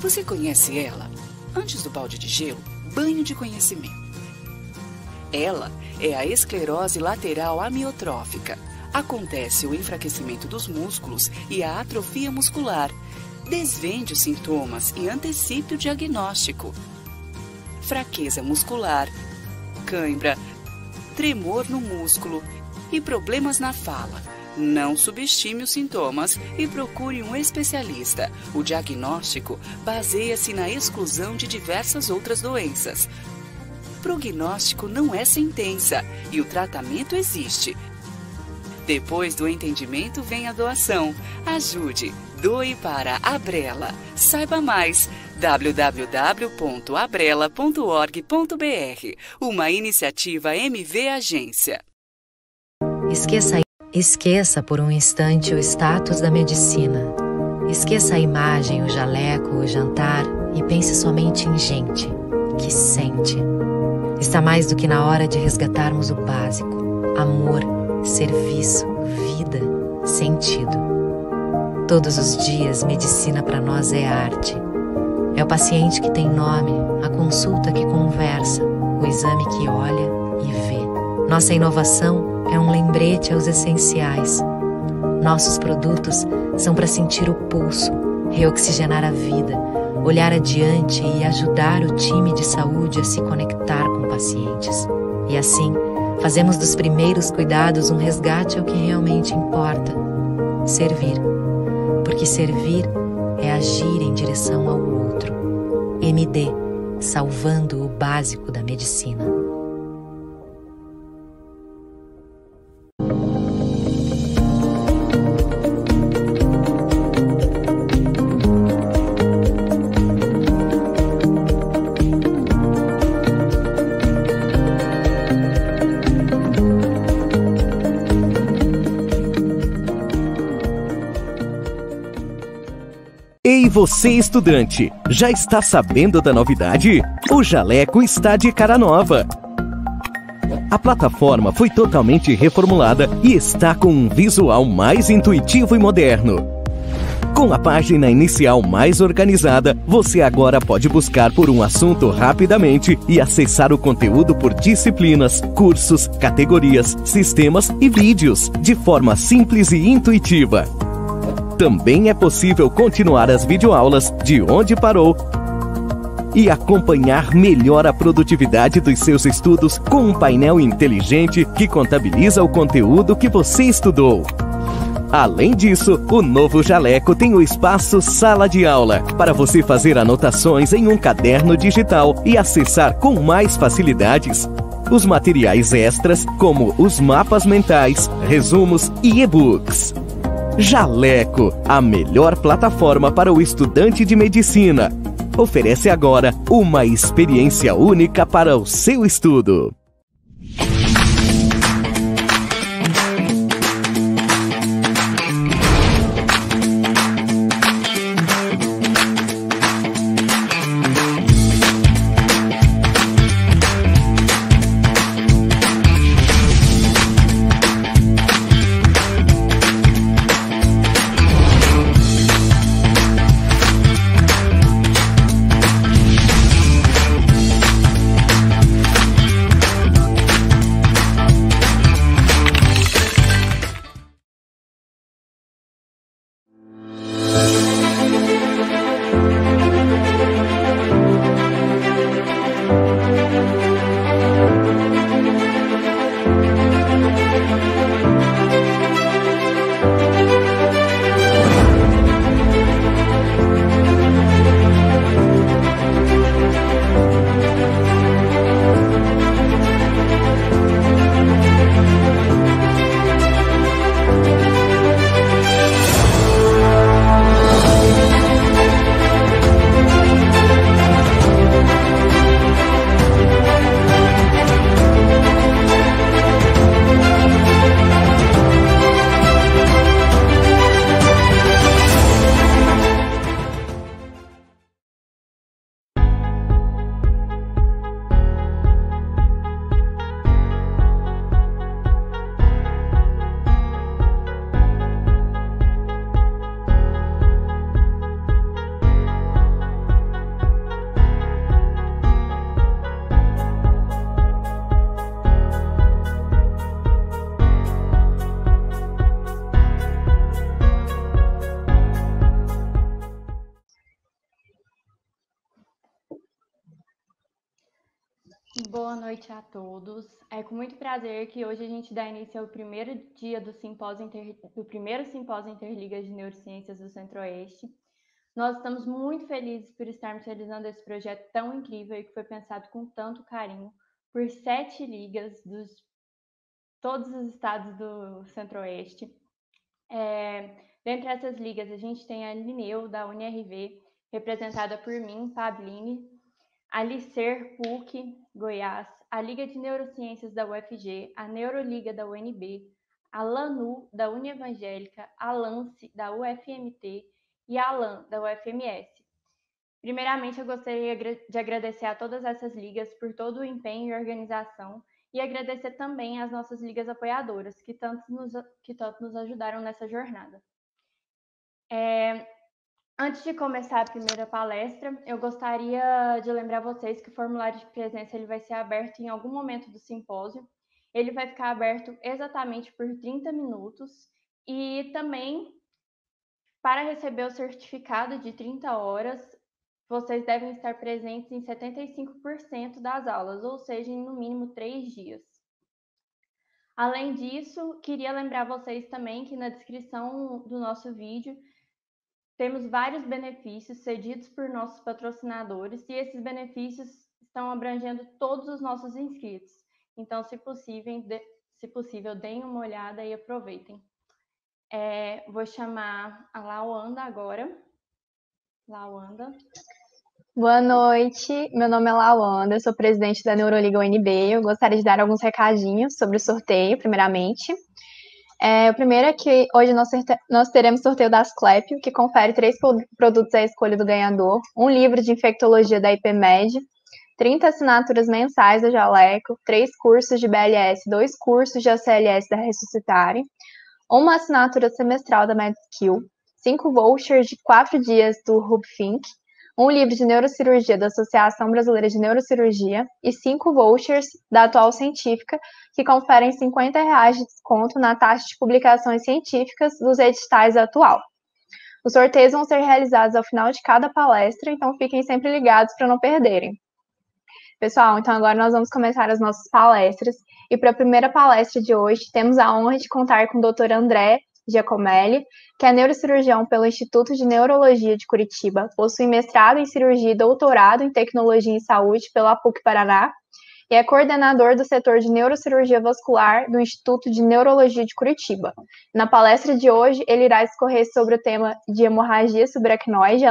Você conhece ela? Antes do balde de gelo, banho de conhecimento. Ela é a esclerose lateral amiotrófica. Acontece o enfraquecimento dos músculos e a atrofia muscular. Desvende os sintomas e antecipe o diagnóstico. Fraqueza muscular, cãibra, tremor no músculo e problemas na fala. Não subestime os sintomas e procure um especialista. O diagnóstico baseia-se na exclusão de diversas outras doenças. Prognóstico não é sentença e o tratamento existe. Depois do entendimento vem a doação. Ajude, doe para Abrela. Saiba mais, www.abrela.org.br, uma iniciativa MV Agência. Esqueça por um instante o status da medicina. Esqueça a imagem, o jaleco, o jantar e pense somente em gente que sente. Está mais do que na hora de resgatarmos o básico: amor, serviço, vida, sentido. Todos os dias, medicina para nós é arte. É o paciente que tem nome, a consulta que conversa, o exame que olha e vê. Nossa inovação é um lembrete aos essenciais. Nossos produtos são para sentir o pulso, reoxigenar a vida, olhar adiante e ajudar o time de saúde a se conectar com pacientes. E assim, fazemos dos primeiros cuidados um resgate ao que realmente importa: servir. Porque servir é agir em direção ao outro. MD, salvando o básico da medicina. Ei, você estudante, já está sabendo da novidade? O Jaleco está de cara nova. A plataforma foi totalmente reformulada e está com um visual mais intuitivo e moderno. Com a página inicial mais organizada, você agora pode buscar por um assunto rapidamente e acessar o conteúdo por disciplinas, cursos, categorias, sistemas e vídeos, de forma simples e intuitiva. Também é possível continuar as videoaulas de onde parou e acompanhar melhor a produtividade dos seus estudos com um painel inteligente que contabiliza o conteúdo que você estudou. Além disso, o novo Jaleco tem o espaço Sala de Aula, para você fazer anotações em um caderno digital e acessar com mais facilidades os materiais extras, como os mapas mentais, resumos e e-books. Jaleco, a melhor plataforma para o estudante de medicina. Oferece agora uma experiência única para o seu estudo. Boa noite a todos. É com muito prazer que hoje a gente dá início ao primeiro dia do primeiro simpósio Interligas de Neurociências do Centro-Oeste. Nós estamos muito felizes por estarmos realizando esse projeto tão incrível e que foi pensado com tanto carinho por 7 ligas dos todos os estados do Centro-Oeste. Dentre essas ligas, a gente tem a Lineu, da UniRV, representada por mim, Pablini, a Licer, PUC, Goiás, a Liga de Neurociências da UFG, a Neuroliga da UNB, a LANU, da Unievangélica, a LANCE, da UFMT e a LAN, da UFMS. Primeiramente, eu gostaria de agradecer a todas essas ligas por todo o empenho e organização e agradecer também às nossas ligas apoiadoras, que tanto nos ajudaram nessa jornada. Antes de começar a primeira palestra, eu gostaria de lembrar vocês que o formulário de presença ele vai ser aberto em algum momento do simpósio. Ele vai ficar aberto exatamente por 30 minutos e também, para receber o certificado de 30 horas, vocês devem estar presentes em 75% das aulas, ou seja, em no mínimo 3 dias. Além disso, queria lembrar vocês também que na descrição do nosso vídeo temos vários benefícios cedidos por nossos patrocinadores e esses benefícios estão abrangendo todos os nossos inscritos. Então, se possível, deem uma olhada e aproveitem. Vou chamar a Lawanda agora. Lawanda. Boa noite, meu nome é Lawanda, eu sou presidente da Neuroliga UNB. Eu gostaria de dar alguns recadinhos sobre o sorteio, primeiramente. O primeiro é que hoje nós teremos sorteio das Clépio, que confere 3 produtos à escolha do ganhador, um livro de infectologia da IPMED, 30 assinaturas mensais da Jaleco, 3 cursos de BLS, 2 cursos de ACLS da Ressuscitare, uma assinatura semestral da MedSkill, 5 vouchers de 4 dias do Hubfink, um livro de neurocirurgia da Associação Brasileira de Neurocirurgia e 5 vouchers da Atual Científica, que conferem R$50 de desconto na taxa de publicações científicas dos editais Atual. Os sorteios vão ser realizados ao final de cada palestra, então fiquem sempre ligados para não perderem. Pessoal, então agora nós vamos começar as nossas palestras. E para a primeira palestra de hoje, temos a honra de contar com o Dr. André Giacomelli, que é neurocirurgião pelo Instituto de Neurologia de Curitiba, possui mestrado em cirurgia e doutorado em tecnologia em saúde pela PUC Paraná, e é coordenador do setor de neurocirurgia vascular do Instituto de Neurologia de Curitiba. Na palestra de hoje, ele irá discorrer sobre o tema de hemorragia subaracnoide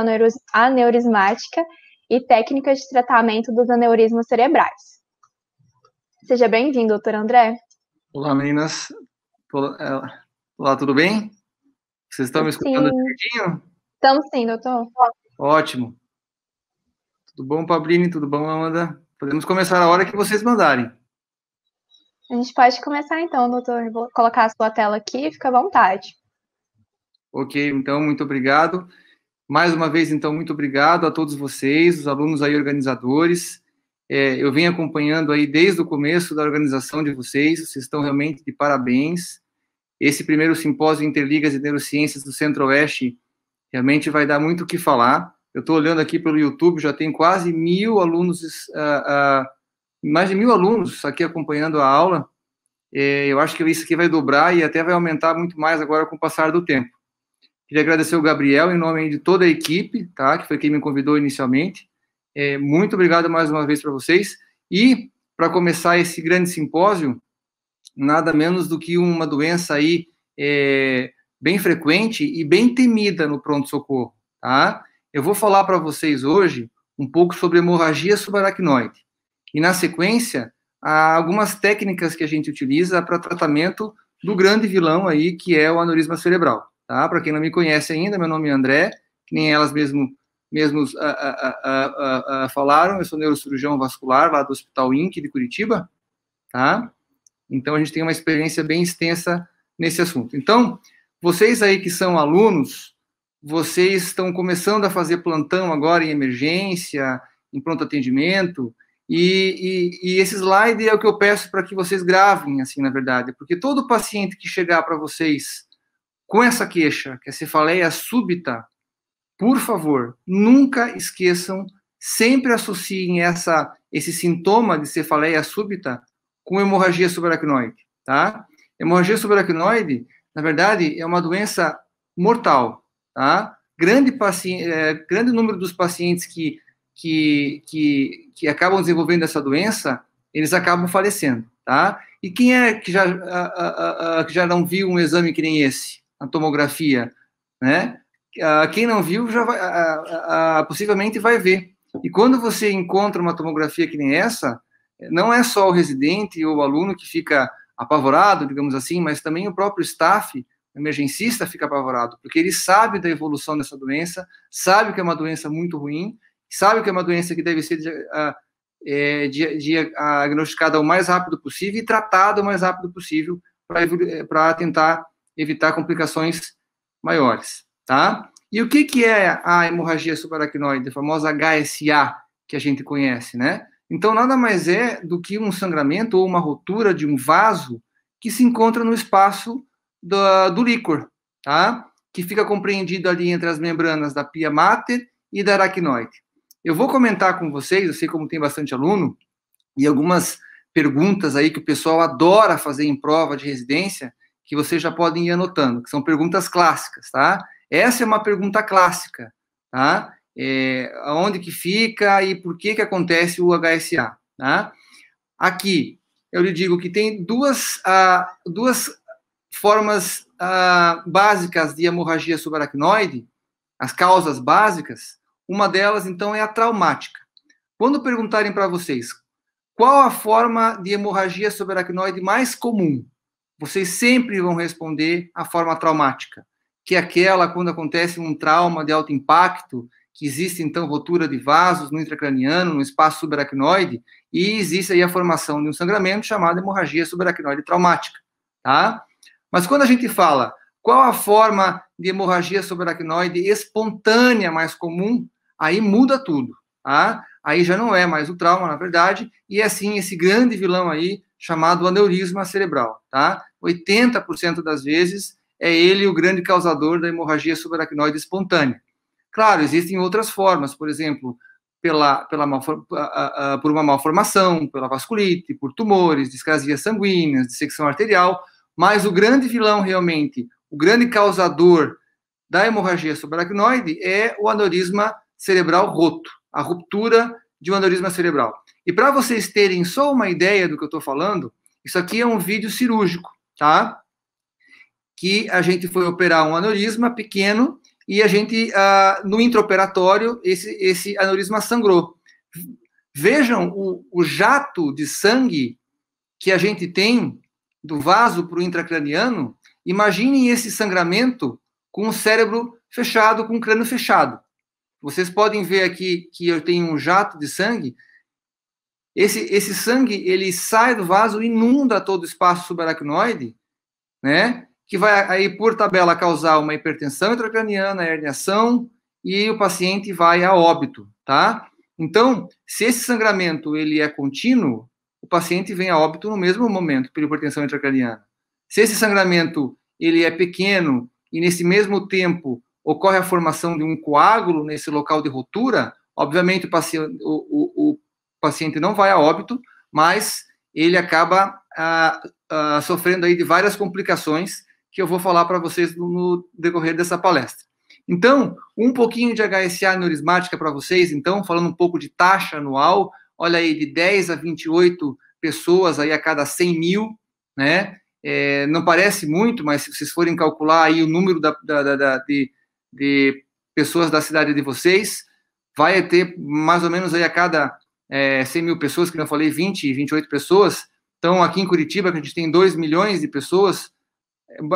aneurismática e técnicas de tratamento dos aneurismas cerebrais. Seja bem-vindo, doutor André. Olá, meninas. Olá, tudo bem? Vocês estão me escutando direitinho? Estamos sim, doutor. Ótimo. Tudo bom, Pablini? Tudo bom, Amanda? Podemos começar a hora que vocês mandarem. A gente pode começar então, doutor. Eu vou colocar a sua tela aqui, fica à vontade. Ok, então, muito obrigado. Mais uma vez, então, muito obrigado a todos vocês, os alunos aí organizadores. Eu venho acompanhando aí desde o começo da organização de vocês estão realmente de parabéns. Esse primeiro simpósio Interligas de Neurociências do Centro-Oeste realmente vai dar muito o que falar. Eu estou olhando aqui pelo YouTube, já tem quase 1.000 alunos, mais de 1.000 alunos aqui acompanhando a aula. Eu acho que isso aqui vai dobrar e até vai aumentar muito mais agora com o passar do tempo. Queria agradecer o Gabriel, em nome de toda a equipe, tá, que foi quem me convidou inicialmente. Muito obrigado mais uma vez para vocês. E, para começar esse grande simpósio, nada menos do que uma doença aí bem frequente e bem temida no pronto-socorro, tá? Eu vou falar para vocês hoje um pouco sobre hemorragia subaracnoide. E, na sequência, há algumas técnicas que a gente utiliza para tratamento do grande vilão aí, que é o aneurisma cerebral, tá? Para quem não me conhece ainda, meu nome é André, que nem elas mesmos falaram, eu sou neurocirurgião vascular lá do Hospital INC de Curitiba, tá? Então, a gente tem uma experiência bem extensa nesse assunto. Então, vocês aí que são alunos, vocês estão começando a fazer plantão agora em emergência, em pronto atendimento, e esse slide é o que eu peço para que vocês gravem, assim, na verdade, porque todo paciente que chegar para vocês com essa queixa, que é cefaleia súbita, por favor, nunca esqueçam sempre associem esse sintoma de cefaleia súbita com hemorragia subaracnoide, tá? Hemorragia subaracnoide, na verdade, é uma doença mortal, tá? Grande número dos pacientes que acabam desenvolvendo essa doença, eles acabam falecendo, tá? E quem é que já não viu um exame que nem esse, a tomografia, né? Quem não viu, já possivelmente vai ver. E quando você encontra uma tomografia que nem essa, não é só o residente ou o aluno que fica apavorado, digamos assim, mas também o próprio staff, o emergencista, fica apavorado, porque ele sabe da evolução dessa doença, sabe que é uma doença muito ruim, sabe que é uma doença que deve ser diagnosticada o mais rápido possível e tratada o mais rápido possível para tentar evitar complicações maiores, tá? E o que é a hemorragia subaracnoide, a famosa HSA, que a gente conhece, né? Então, nada mais é do que um sangramento ou uma rotura de um vaso que se encontra no espaço do líquor, tá? Que fica compreendido ali entre as membranas da pia mater e da aracnoide. Eu vou comentar com vocês, eu sei como tem bastante aluno, e algumas perguntas aí que o pessoal adora fazer em prova de residência, que vocês já podem ir anotando, que são perguntas clássicas, tá? Essa é uma pergunta clássica, tá? Onde que fica e por que acontece o HSA, tá? Aqui, eu lhe digo que tem duas formas básicas de hemorragia subaracnoide, as causas básicas. Uma delas, então, é a traumática. Quando perguntarem para vocês qual a forma de hemorragia subaracnoide mais comum, vocês sempre vão responder a forma traumática, que é aquela quando acontece um trauma de alto impacto, que existe, então, rotura de vasos no intracraniano, no espaço subaracnoide, e existe aí a formação de um sangramento chamado hemorragia subaracnoide traumática, tá? Mas quando a gente fala qual a forma de hemorragia subaracnoide espontânea mais comum, aí muda tudo, tá? Aí já não é mais o trauma, na verdade, e é sim esse grande vilão aí, chamado aneurisma cerebral, tá? 80% das vezes é ele o grande causador da hemorragia subaracnoide espontânea. Claro, existem outras formas, por exemplo, por uma malformação, pela vasculite, por tumores, discrasias sanguíneas, dissecção arterial, mas o grande vilão realmente, o grande causador da hemorragia subaracnoide é o aneurisma cerebral roto, a ruptura de um aneurisma cerebral. E para vocês terem só uma ideia do que eu estou falando, isso aqui é um vídeo cirúrgico, tá? Que a gente foi operar um aneurisma pequeno e a gente, no intraoperatório, esse aneurisma sangrou. Vejam o jato de sangue que a gente tem do vaso para o intracraniano. Imaginem esse sangramento com o cérebro fechado, com o crânio fechado. Vocês podem ver aqui que eu tenho um jato de sangue. Esse sangue, ele sai do vaso, inunda todo o espaço subaracnoide, né? Que vai aí, por tabela, causar uma hipertensão intracraniana, herniação, e o paciente vai a óbito, tá? Então, se esse sangramento ele é contínuo, o paciente vem a óbito no mesmo momento, por hipertensão intracraniana. Se esse sangramento ele é pequeno e nesse mesmo tempo ocorre a formação de um coágulo nesse local de rotura, obviamente o paciente não vai a óbito, mas ele acaba sofrendo aí de várias complicações que eu vou falar para vocês no decorrer dessa palestra. Então, um pouquinho de HSA aneurismática para vocês, então, falando um pouco de taxa anual, olha aí, de 10 a 28 pessoas aí a cada 100 mil, né? Não parece muito, mas se vocês forem calcular aí o número de pessoas da cidade de vocês, vai ter mais ou menos aí a cada 100 mil pessoas, que eu falei, 20, 28 pessoas. Então, aqui em Curitiba, que a gente tem 2 milhões de pessoas,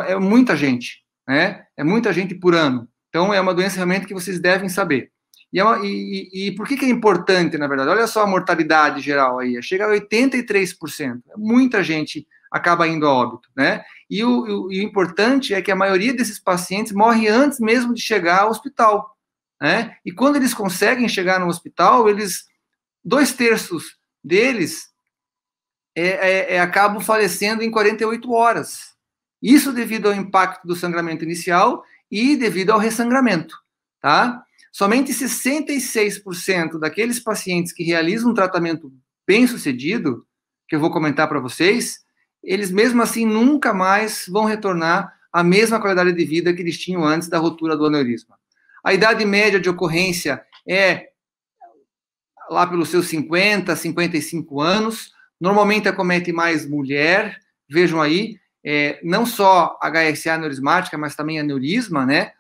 é muita gente, né? É muita gente por ano. Então, é uma doença realmente que vocês devem saber. E por que é importante, na verdade? Olha só a mortalidade geral aí, chega a 83%. Muita gente acaba indo a óbito, né? E o importante é que a maioria desses pacientes morre antes mesmo de chegar ao hospital, né? E quando eles conseguem chegar no hospital, 2/3 deles acabam falecendo em 48 horas. Isso devido ao impacto do sangramento inicial e devido ao ressangramento, tá? somente 66% daqueles pacientes que realizam um tratamento bem-sucedido, que eu vou comentar para vocês, eles mesmo assim nunca mais vão retornar à mesma qualidade de vida que eles tinham antes da rotura do aneurisma. A idade média de ocorrência é lá pelos seus 50, 55 anos, normalmente acomete mais mulher, vejam aí, não só HSA aneurismática, mas também aneurisma, né?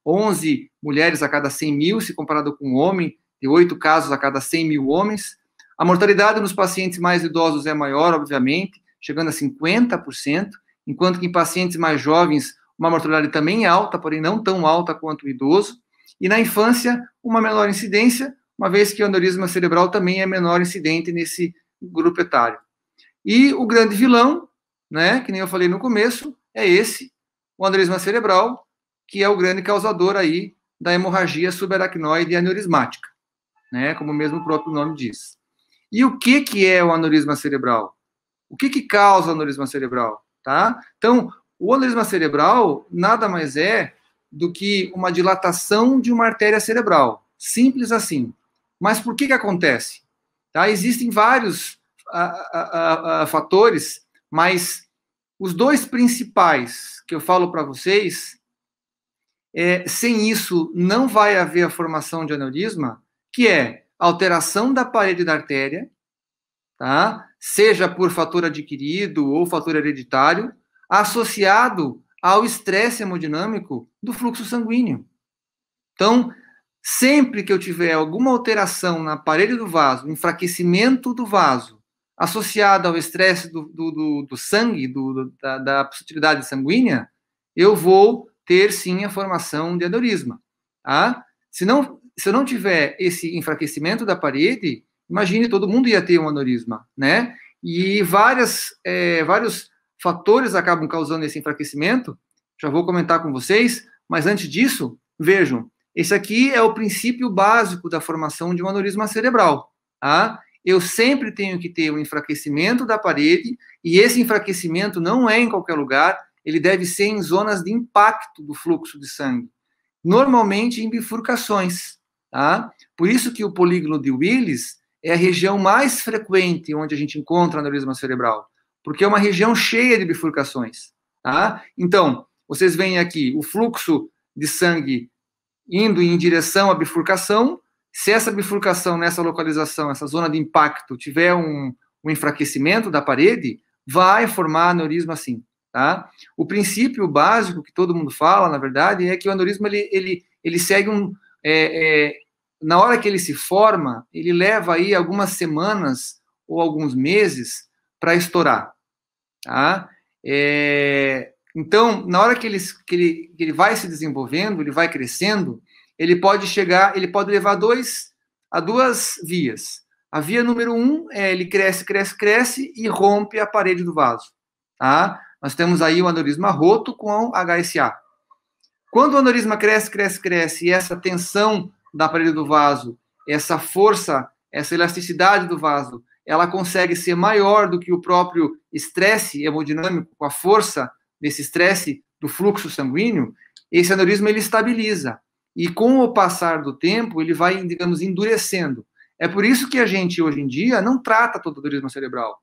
11 mulheres a cada 100 mil, se comparado com o homem, e 8 casos a cada 100 mil homens. A mortalidade nos pacientes mais idosos é maior, obviamente, chegando a 50%, enquanto que em pacientes mais jovens, uma mortalidade também é alta, porém não tão alta quanto o idoso. E na infância, uma menor incidência, uma vez que o aneurisma cerebral também é menor incidente nesse grupo etário. E o grande vilão, né, que nem eu falei no começo, é esse, o aneurisma cerebral, que é o grande causador aí da hemorragia subaracnoide aneurismática, né, como mesmo o próprio nome diz. E o que é o aneurisma cerebral? O que causa o aneurisma cerebral? Tá? Então, o aneurisma cerebral nada mais é do que uma dilatação de uma artéria cerebral. Simples assim. Mas por que acontece? Tá? Existem vários fatores, mas os dois principais que eu falo para vocês, sem isso não vai haver a formação de aneurisma, que é alteração da parede da artéria, tá? Seja por fator adquirido ou fator hereditário, associado ao estresse hemodinâmico do fluxo sanguíneo. Então, sempre que eu tiver alguma alteração na parede do vaso, enfraquecimento do vaso, associado ao estresse do sangue, da pulsatilidade sanguínea, eu vou ter, sim, a formação de aneurisma. Tá? Se eu não tiver esse enfraquecimento da parede, imagine, todo mundo ia ter um aneurisma, né? E vários fatores acabam causando esse enfraquecimento, já vou comentar com vocês, mas antes disso, vejam, esse aqui é o princípio básico da formação de um aneurisma cerebral, tá? Eu sempre tenho que ter um enfraquecimento da parede, e esse enfraquecimento não é em qualquer lugar, ele deve ser em zonas de impacto do fluxo de sangue, normalmente em bifurcações, tá? Por isso que o polígono de Willis é a região mais frequente onde a gente encontra aneurisma cerebral, porque é uma região cheia de bifurcações, tá? Então, vocês veem aqui o fluxo de sangue indo em direção à bifurcação. Se essa bifurcação, nessa localização, essa zona de impacto, tiver um enfraquecimento da parede, vai formar aneurisma sim, tá? O princípio básico que todo mundo fala, na verdade, é que o aneurisma, ele segue na hora que ele se forma, ele leva aí algumas semanas ou alguns meses para estourar, tá? Então, na hora que ele vai se desenvolvendo, ele vai crescendo, ele pode levar a duas vias. A via número 1 ele cresce e rompe a parede do vaso, tá? Nós temos aí o aneurisma roto com HSA. Quando o aneurisma cresce, e essa tensão da parede do vaso, essa força, essa elasticidade do vaso, ela consegue ser maior do que o próprio estresse hemodinâmico, com a força desse estresse do fluxo sanguíneo, esse aneurisma ele estabiliza. E com o passar do tempo, ele vai, digamos, endurecendo. É por isso que a gente, hoje em dia, não trata todo o aneurisma cerebral,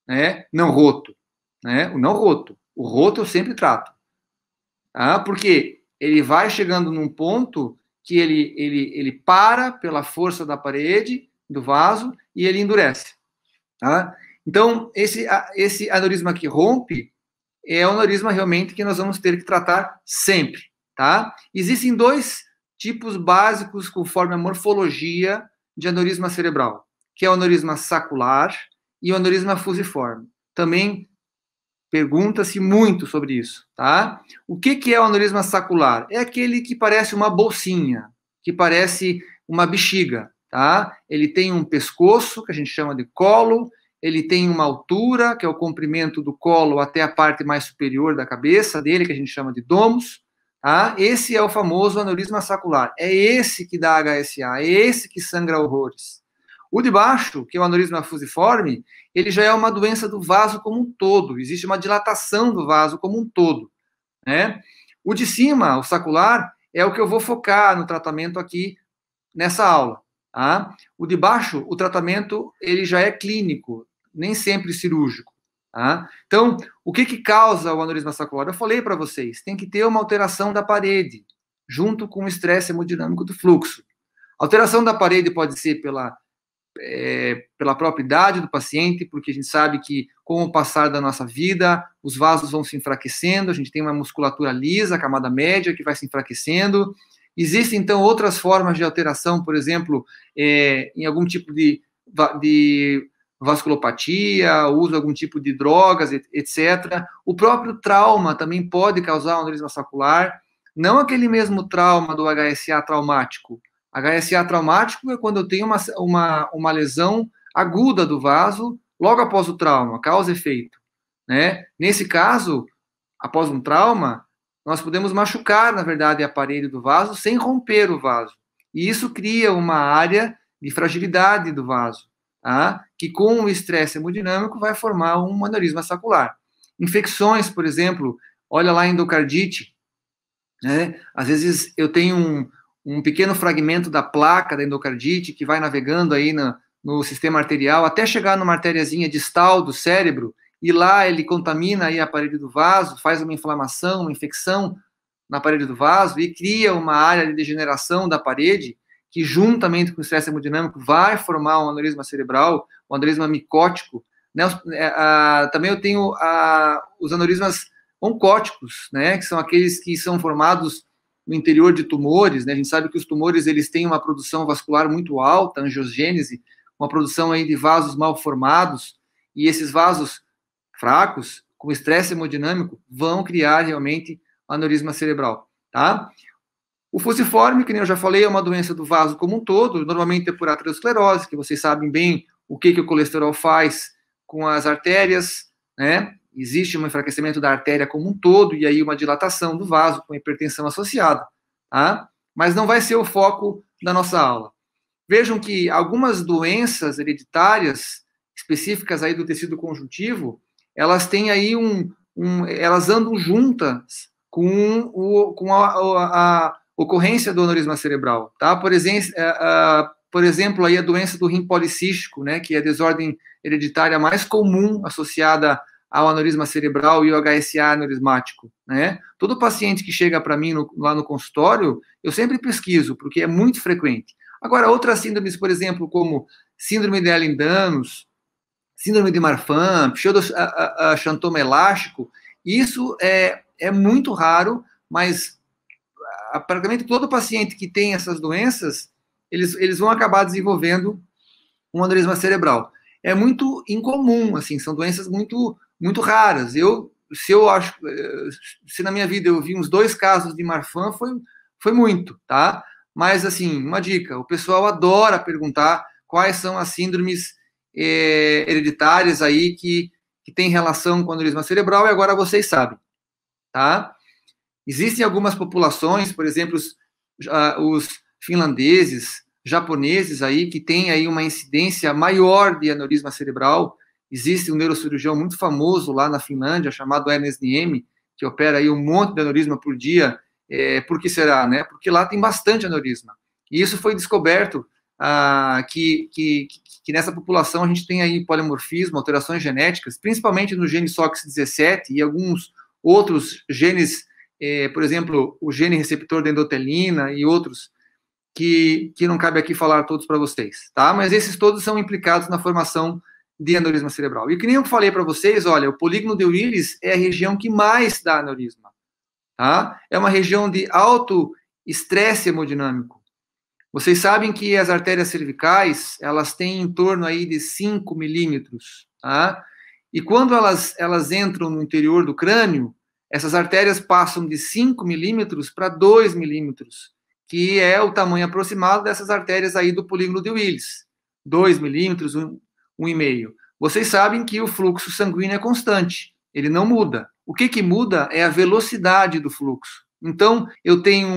né? Não roto, né? O não roto. O roto eu sempre trato. Tá? Porque ele vai chegando num ponto que ele para pela força da parede, do vaso, e ele endurece. Tá? Então, esse aneurisma que rompe é o aneurisma realmente que nós vamos ter que tratar sempre. Tá? Existem dois tipos básicos conforme a morfologia de aneurisma cerebral, que é o aneurisma sacular e o aneurisma fusiforme. Também pergunta-se muito sobre isso, tá? O que é o aneurisma sacular? É aquele que parece uma bolsinha, que parece uma bexiga, tá? Ele tem um pescoço, que a gente chama de colo, ele tem uma altura, que é o comprimento do colo até a parte mais superior da cabeça dele, que a gente chama de domus, tá? Esse é o famoso aneurisma sacular. É esse que dá HSA, é esse que sangra horrores. O de baixo, que é o aneurisma fusiforme, ele já é uma doença do vaso como um todo. Existe uma dilatação do vaso como um todo, né? O de cima, o sacular, é o que eu vou focar no tratamento aqui nessa aula. Tá? O de baixo, o tratamento, ele já é clínico, nem sempre cirúrgico. Tá? Então, o que causa o aneurisma sacroiliaco? Eu falei para vocês, tem que ter uma alteração da parede, junto com o estresse hemodinâmico do fluxo. A alteração da parede pode ser pela própria idade do paciente, porque a gente sabe que com o passar da nossa vida, os vasos vão se enfraquecendo, a gente tem uma musculatura lisa, a camada média, que vai se enfraquecendo. Existem, então, outras formas de alteração, por exemplo, em algum tipo de vasculopatia, uso de algum tipo de drogas, etc. O próprio trauma também pode causar um aneurisma sacroiliaco, não aquele mesmo trauma do HSA traumático. HSA traumático é quando eu tenho uma lesão aguda do vaso logo após o trauma, causa e efeito. Né? Nesse caso, após um trauma, nós podemos machucar, na verdade, a parede do vaso sem romper o vaso. E isso cria uma área de fragilidade do vaso, tá? Que com o estresse hemodinâmico vai formar um aneurisma sacroiliaco. Infecções, por exemplo, olha lá a endocardite, né? Às vezes eu tenho um pequeno fragmento da placa da endocardite que vai navegando aí no sistema arterial até chegar numa artériazinha distal do cérebro, e lá ele contamina aí a parede do vaso, faz uma inflamação, uma infecção na parede do vaso e cria uma área de degeneração da parede que, juntamente com o estresse hemodinâmico, vai formar um aneurisma cerebral, um aneurisma micótico. Né? Também eu tenho os aneurismas oncóticos, né? Que são aqueles que são formados no interior de tumores. Né? A gente sabe que os tumores eles têm uma produção vascular muito alta, angiogênese, uma produção aí de vasos mal formados, e esses vasos fracos, com estresse hemodinâmico, vão criar realmente aneurisma cerebral, tá? O fusiforme, que nem eu já falei, é uma doença do vaso como um todo, normalmente é por aterosclerose, que vocês sabem bem o que o colesterol faz com as artérias, né? Existe um enfraquecimento da artéria como um todo, e aí uma dilatação do vaso com hipertensão associada, tá? Mas não vai ser o foco da nossa aula. Vejam que algumas doenças hereditárias específicas aí do tecido conjuntivo, elas têm aí elas andam juntas com a ocorrência do aneurisma cerebral, tá? Por exemplo, aí a doença do rim policístico, né, que é a desordem hereditária mais comum associada ao aneurisma cerebral e o HSA aneurismático, né? Todo paciente que chega para mim lá no consultório, eu sempre pesquiso, porque é muito frequente. Agora, outras síndromes, por exemplo, como síndrome de Ehlers-Danlos, síndrome de Marfan, pseudoxantoma elástico, isso é muito raro, mas praticamente todo paciente que tem essas doenças, eles vão acabar desenvolvendo um aneurisma cerebral. É muito incomum, assim, são doenças muito, muito raras. Se na minha vida eu vi uns 2 casos de Marfan, foi muito, tá? Mas, assim, uma dica, o pessoal adora perguntar quais são as síndromes hereditárias aí que tem relação com o aneurisma cerebral, e agora vocês sabem, tá? Existem algumas populações, por exemplo, os finlandeses, japoneses aí, que têm aí uma incidência maior de aneurisma cerebral. Existe um neurocirurgião muito famoso lá na Finlândia, chamado Ernest Niemi, que opera aí um monte de aneurisma por dia. Por que será, né? Porque lá tem bastante aneurisma. E isso foi descoberto que nessa população a gente tem aí polimorfismo, alterações genéticas, principalmente no gene SOX17 e alguns outros genes, por exemplo, o gene receptor da endotelina e outros que não cabe aqui falar todos para vocês, tá? Mas esses todos são implicados na formação de aneurisma cerebral. E que nem eu falei para vocês, olha, o polígono de Willis é a região que mais dá aneurisma, tá? É uma região de alto estresse hemodinâmico. Vocês sabem que as artérias cervicais, elas têm em torno aí de 5 milímetros, tá? E quando elas entram no interior do crânio, essas artérias passam de 5 milímetros para 2 milímetros, que é o tamanho aproximado dessas artérias aí do polígono de Willis. 2 milímetros, 1,5. Vocês sabem que o fluxo sanguíneo é constante, ele não muda. O que muda é a velocidade do fluxo. Então, eu tenho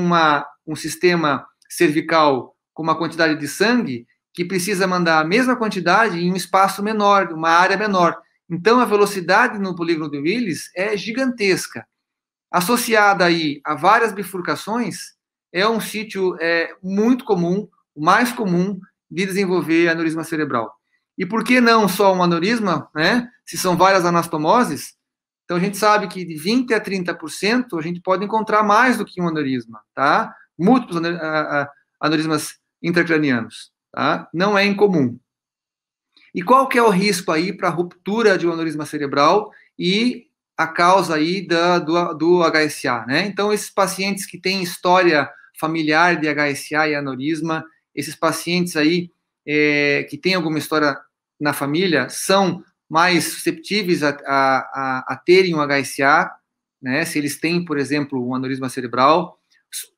um sistema cervical com uma quantidade de sangue que precisa mandar a mesma quantidade em um espaço menor, uma área menor. Então, a velocidade no polígono de Willis é gigantesca. Associada aí a várias bifurcações, é um sítio muito comum, o mais comum de desenvolver aneurisma cerebral. E por que não só um aneurisma, né? Se são várias anastomoses, então a gente sabe que de 20% a 30% a gente pode encontrar mais do que um aneurisma, tá? Múltiplos aneurismas intracranianos, tá? Não é incomum. E qual que é o risco aí para ruptura de um aneurisma cerebral e a causa aí do HSA, né? Então, esses pacientes que têm história familiar de HSA e aneurisma, esses pacientes aí que têm alguma história na família, são mais susceptíveis a terem um HSA, né? Se eles têm, por exemplo, um aneurisma cerebral.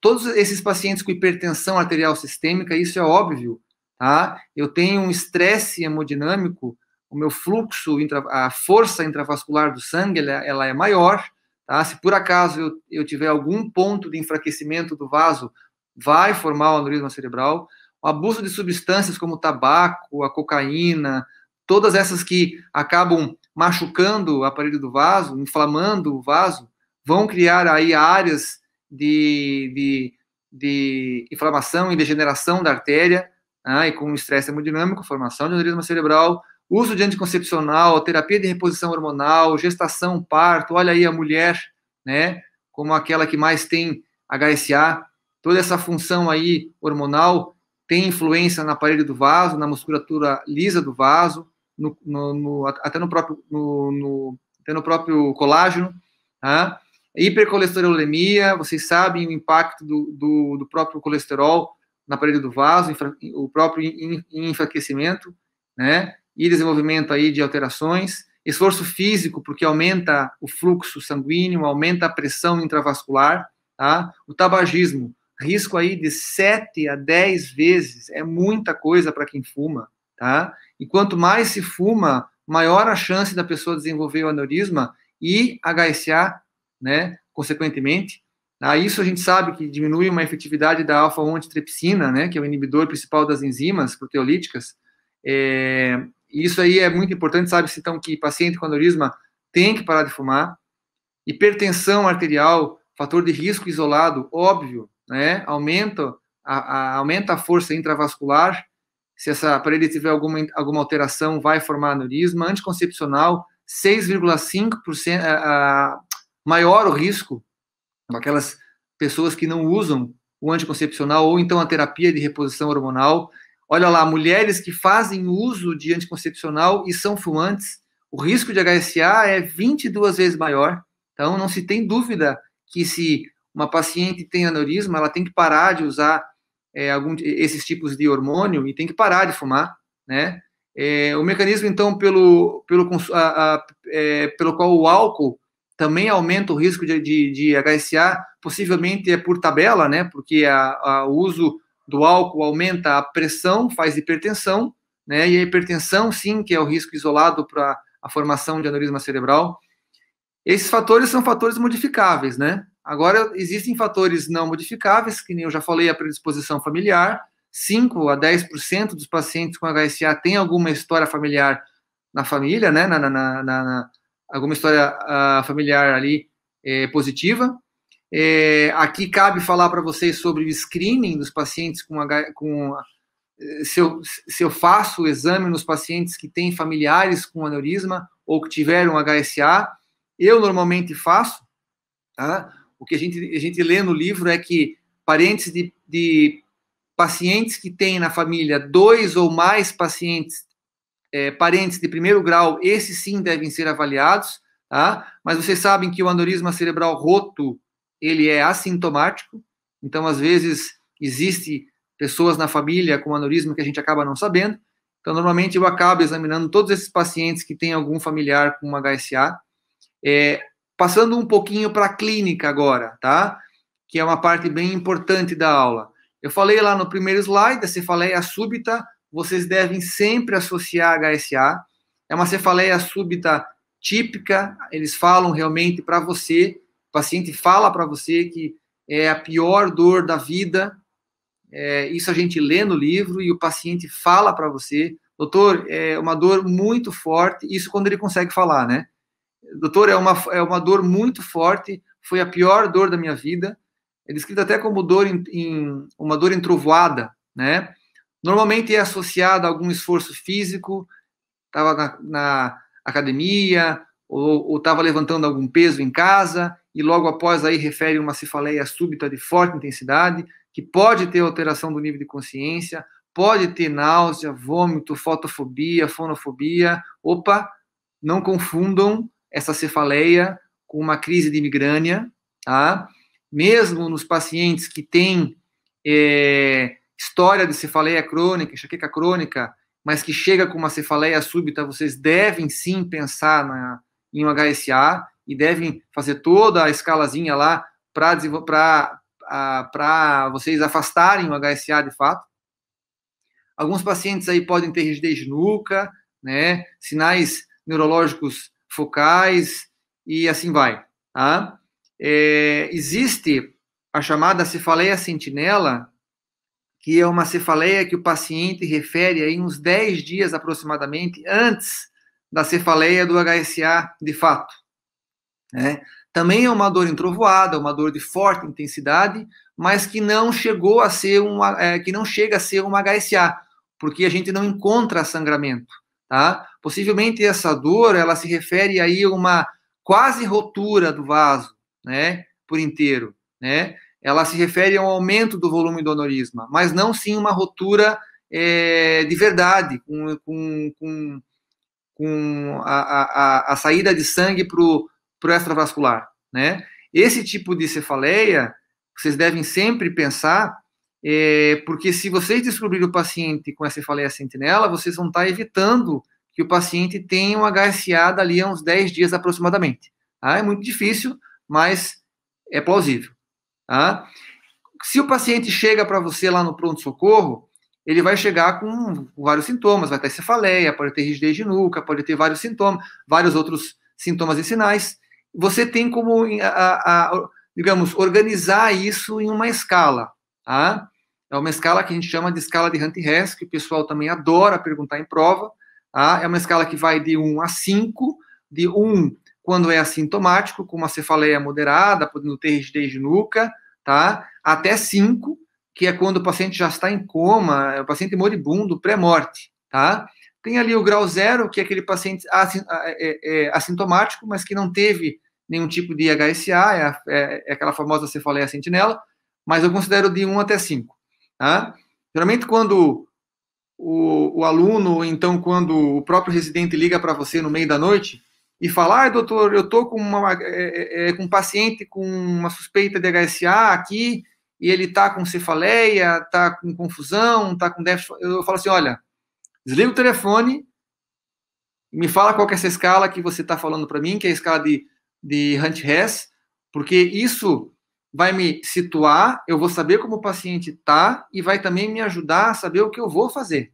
Todos esses pacientes com hipertensão arterial sistêmica, isso é óbvio, tá? Eu tenho um estresse hemodinâmico, o meu fluxo, a força intravascular do sangue, ela é maior, tá? Se por acaso eu tiver algum ponto de enfraquecimento do vaso, vai formar o aneurisma cerebral. O abuso de substâncias como o tabaco, a cocaína, todas essas que acabam machucando o aparelho do vaso, inflamando o vaso, vão criar aí áreas de inflamação e degeneração da artéria, e com estresse hemodinâmico, formação de aneurisma cerebral, uso de anticoncepcional, terapia de reposição hormonal, gestação, parto, olha aí a mulher, né, como aquela que mais tem HSA, toda essa função aí hormonal tem influência no aparelho do vaso, na musculatura lisa do vaso, até no próprio colágeno, tá? Hipercolesterolemia, vocês sabem o impacto do próprio colesterol no aparelho do vaso, o próprio enfraquecimento, né? E desenvolvimento aí de alterações. Esforço físico, porque aumenta o fluxo sanguíneo, aumenta a pressão intravascular, tá? O tabagismo, risco aí de 7 a 10 vezes, é muita coisa para quem fuma, tá? E quanto mais se fuma, maior a chance da pessoa desenvolver o aneurisma e HSA, né, consequentemente. Isso a gente sabe que diminui uma efetividade da alfa-1-antitrypsina, né, que é o inibidor principal das enzimas proteolíticas. Isso aí é muito importante, sabe-se então que paciente com aneurisma tem que parar de fumar. Hipertensão arterial, fator de risco isolado, óbvio, né, aumenta a força intravascular. Se essa parede tiver alguma alteração, vai formar aneurisma. Anticoncepcional, 6,5% maior o risco, aquelas pessoas que não usam o anticoncepcional ou então a terapia de reposição hormonal. Olha lá, mulheres que fazem uso de anticoncepcional e são fumantes, o risco de HSA é 22 vezes maior. Então, não se tem dúvida que se uma paciente tem aneurisma, ela tem que parar de usar esses tipos de hormônio e tem que parar de fumar, né? O mecanismo, então, pelo qual o álcool também aumenta o risco de HSA, possivelmente é por tabela, né? Porque o uso do álcool aumenta a pressão, faz hipertensão, né? E a hipertensão, sim, que é o risco isolado para a formação de aneurisma cerebral. Esses fatores são fatores modificáveis, né? Agora, existem fatores não modificáveis, que nem eu já falei, a predisposição familiar. 5 a 10% dos pacientes com HSA têm alguma história familiar na família, né? Alguma história familiar ali positiva. Aqui cabe falar para vocês sobre o screening dos pacientes se eu faço o exame nos pacientes que têm familiares com aneurisma ou que tiveram HSA. Eu normalmente faço, tá? O que a gente lê no livro é que parentes de pacientes que têm na família 2 ou mais pacientes, parentes de primeiro grau, esses sim devem ser avaliados, tá? Mas vocês sabem que o aneurisma cerebral roto, ele é assintomático, então às vezes existe pessoas na família com aneurisma que a gente acaba não sabendo, então normalmente eu acabo examinando todos esses pacientes que têm algum familiar com HSA. Passando um pouquinho para a clínica agora, tá? Que é uma parte bem importante da aula. Eu falei lá no primeiro slide, a cefaleia súbita, vocês devem sempre associar HSA. É uma cefaleia súbita típica, eles falam realmente para você, o paciente fala para você que é a pior dor da vida, isso a gente lê no livro e o paciente fala para você, doutor, é uma dor muito forte, isso quando ele consegue falar, né? Doutor, é uma dor muito forte, foi a pior dor da minha vida, é descrita até como uma dor entrovoada, né? Normalmente é associada a algum esforço físico, estava na academia, ou estava levantando algum peso em casa, e logo após aí refere uma cefaleia súbita de forte intensidade, que pode ter alteração do nível de consciência, pode ter náusea, vômito, fotofobia, fonofobia. Opa, não confundam essa cefaleia com uma crise de migrânia, tá? Mesmo nos pacientes que têm história de cefaleia crônica, enxaqueca crônica, mas que chega com uma cefaleia súbita, vocês devem sim pensar em um HSA e devem fazer toda a escalazinha lá para vocês afastarem o HSA de fato. Alguns pacientes aí podem ter rigidez de nuca, né, sinais neurológicos focais e assim vai. Tá? Existe a chamada cefaleia sentinela, que é uma cefaleia que o paciente refere aí uns 10 dias aproximadamente antes da cefaleia do HSA de fato. Né? Também é uma dor entrovoada, uma dor de forte intensidade, mas que não chegou a ser que não chega a ser uma HSA, porque a gente não encontra sangramento. Tá? Possivelmente essa dor, ela se refere aí a uma quase rotura do vaso, né, por inteiro, né? Ela se refere a um aumento do volume do aneurisma, mas não sim uma rotura de verdade, com a saída de sangue para o extravascular, né? Esse tipo de cefaleia, vocês devem sempre pensar, porque se vocês descobrirem o paciente com essa cefaleia sentinela, vocês vão estar evitando que o paciente tenha um HSA dali a uns 10 dias aproximadamente. Tá? É muito difícil, mas é plausível. Tá? Se o paciente chega para você lá no pronto-socorro, ele vai chegar com vários sintomas, vai ter cefaleia, pode ter rigidez de nuca, pode ter vários sintomas, vários outros sintomas e sinais. Você tem como, digamos, organizar isso em uma escala. Tá? É uma escala que a gente chama de escala de Hunt-Hess, que o pessoal também adora perguntar em prova. Tá? É uma escala que vai de 1 a 5, de 1 quando é assintomático, com uma cefaleia moderada, podendo ter rigidez de nuca, tá? Até 5, que é quando o paciente já está em coma, é o paciente moribundo, pré-morte, tá? Tem ali o grau 0, que é aquele paciente assintomático, mas que não teve nenhum tipo de HSA, é aquela famosa cefaleia sentinela, mas eu considero de 1 até 5, tá? Geralmente, quando o aluno, então, quando o próprio residente liga para você no meio da noite e fala, doutor, eu estou com um paciente com uma suspeita de HSA aqui, e ele está com cefaleia, está com confusão, está com déficit, eu falo assim, olha, desliga o telefone, me fala qual que é essa escala que você está falando para mim, que é a escala de Hunt-Hess, porque isso vai me situar, eu vou saber como o paciente está e vai também me ajudar a saber o que eu vou fazer,